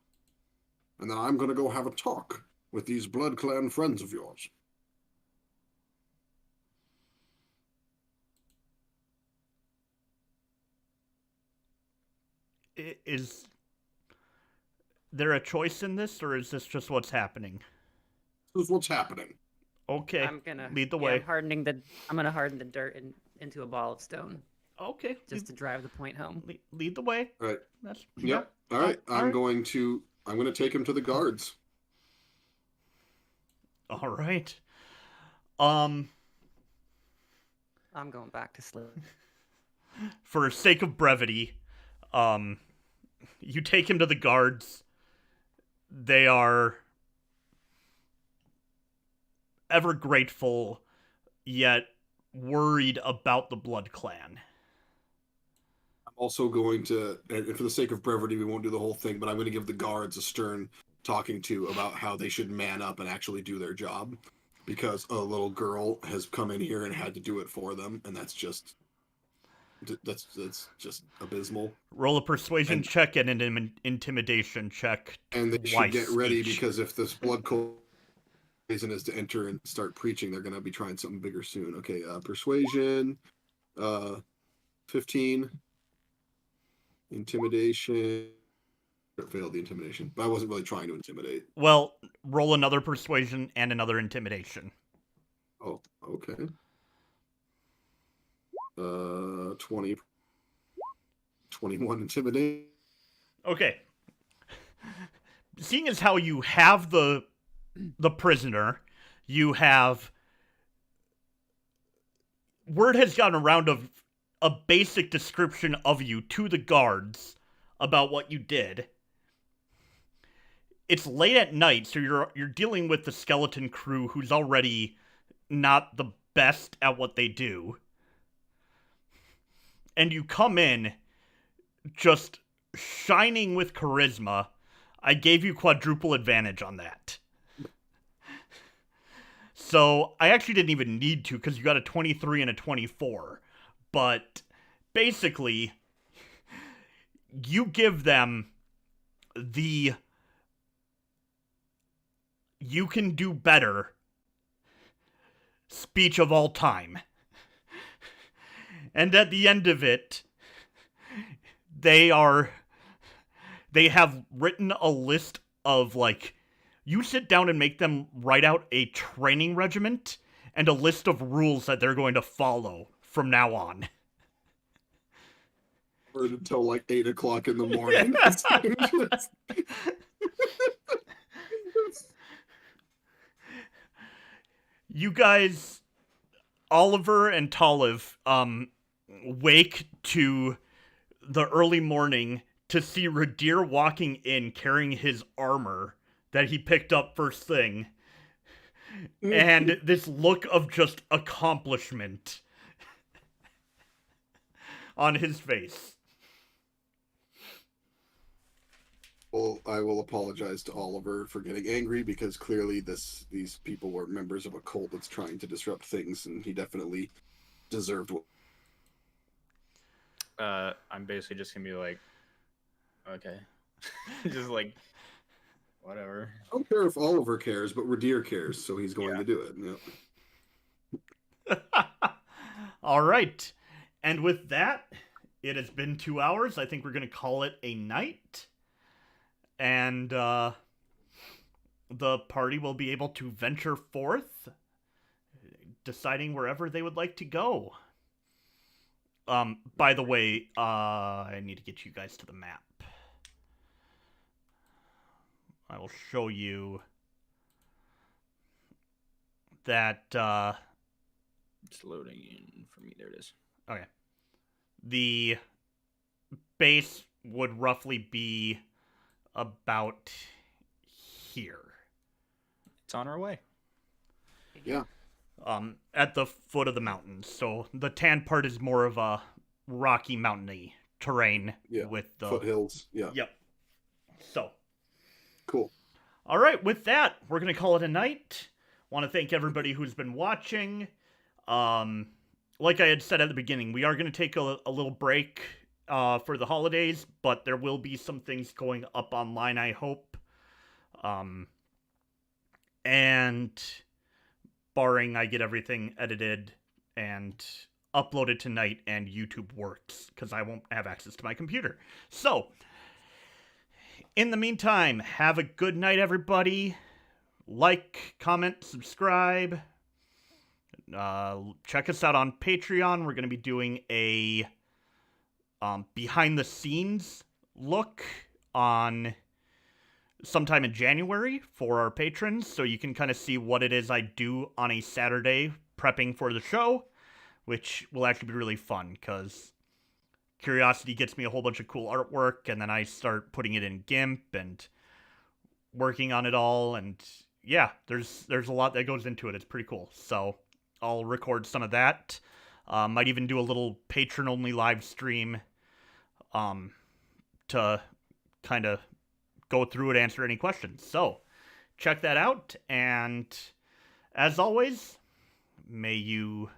And then I'm going to go have a talk with these Blood Clan friends of yours. Is there a choice in this, or is this just what's happening? This is what's happening. Okay, I'm gonna lead the way. I'm gonna harden the dirt into a ball of stone. Okay, just to drive the point home. Lead the way. All right. Yep. All right. I'm going to take him to the guards. All right. I'm going back to sleep. For sake of brevity, you take him to the guards. They are ever grateful, yet worried about the Blood Clan. also going to, and for the sake of brevity, we won't do the whole thing, but I'm going to give the guards a stern talking to about how they should man up and actually do their job, because a little girl has come in here and had to do it for them, and that's just abysmal. Roll a persuasion check and an intimidation check. And they should get ready each. because if this blood poison is to enter and start preaching, they're going to be trying something bigger soon. Okay, persuasion, 15, intimidation. I failed the intimidation, but I wasn't really trying to intimidate. Well, roll another persuasion and another intimidation. Oh, okay. 20, 21 intimidate. Okay. Seeing as how you have the prisoner, you have word has gotten around of a basic description of you to the guards about what you did. It's late at night, so you're dealing with the skeleton crew who's already not the best at what they do. And you come in just shining with charisma. I gave you quadruple advantage on that. So I actually didn't even need to because you got a 23 and a 24. But basically, you give them the "you can do better" speech of all time. And at the end of it, they have written a list of, like, you sit down and make them write out a training regiment and a list of rules that they're going to follow from now on. Or until like 8 o'clock in the morning. You guys, Oliver and Talamh, wake to the early morning to see Ridire walking in carrying his armor that he picked up first thing, and this look of just accomplishment on his face. Well, I will apologize to Oliver for getting angry because clearly these people were members of a cult that's trying to disrupt things, and he definitely deserved what. I'm basically just gonna be like, okay, just like, whatever. I don't care if Oliver cares, but Ridire cares, so he's going to do it. Yep. All right. And with that, it has been 2 hours. I think we're going to call it a night. And the party will be able to venture forth, deciding wherever they would like to go. By the way, I need to get you guys to the map. I will show you that, It's loading in for me. There it is. okay. The base would roughly be about here. It's on our way. Yeah. At the foot of the mountains. So the tan part is more of a rocky, mountainy terrain with the foothills. Yeah. Yep. So. Cool. All right, with that, we're going to call it a night. Want to thank everybody who's been watching. Like I had said at the beginning, we are going to take a little break for the holidays, but there will be some things going up online, I hope. And barring I get everything edited and uploaded tonight and YouTube works, because I won't have access to my computer. So, in the meantime, have a good night, everybody. Like, comment, subscribe. Check us out on Patreon. We're going to be doing a behind-the-scenes look on sometime in January for our patrons, so you can kind of see what it is I do on a Saturday prepping for the show, which will actually be really fun, because Curiosity gets me a whole bunch of cool artwork, and then I start putting it in GIMP and working on it all, and yeah, there's a lot that goes into it. It's pretty cool, so I'll record some of that. Might even do a little patron-only live stream to kind of go through it, answer any questions. So check that out, and as always, may you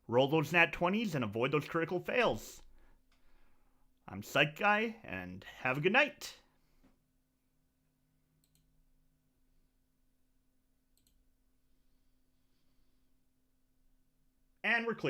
roll those nat 20s and avoid those critical fails. I'm PsychGuy, and have a good night. And we're clear.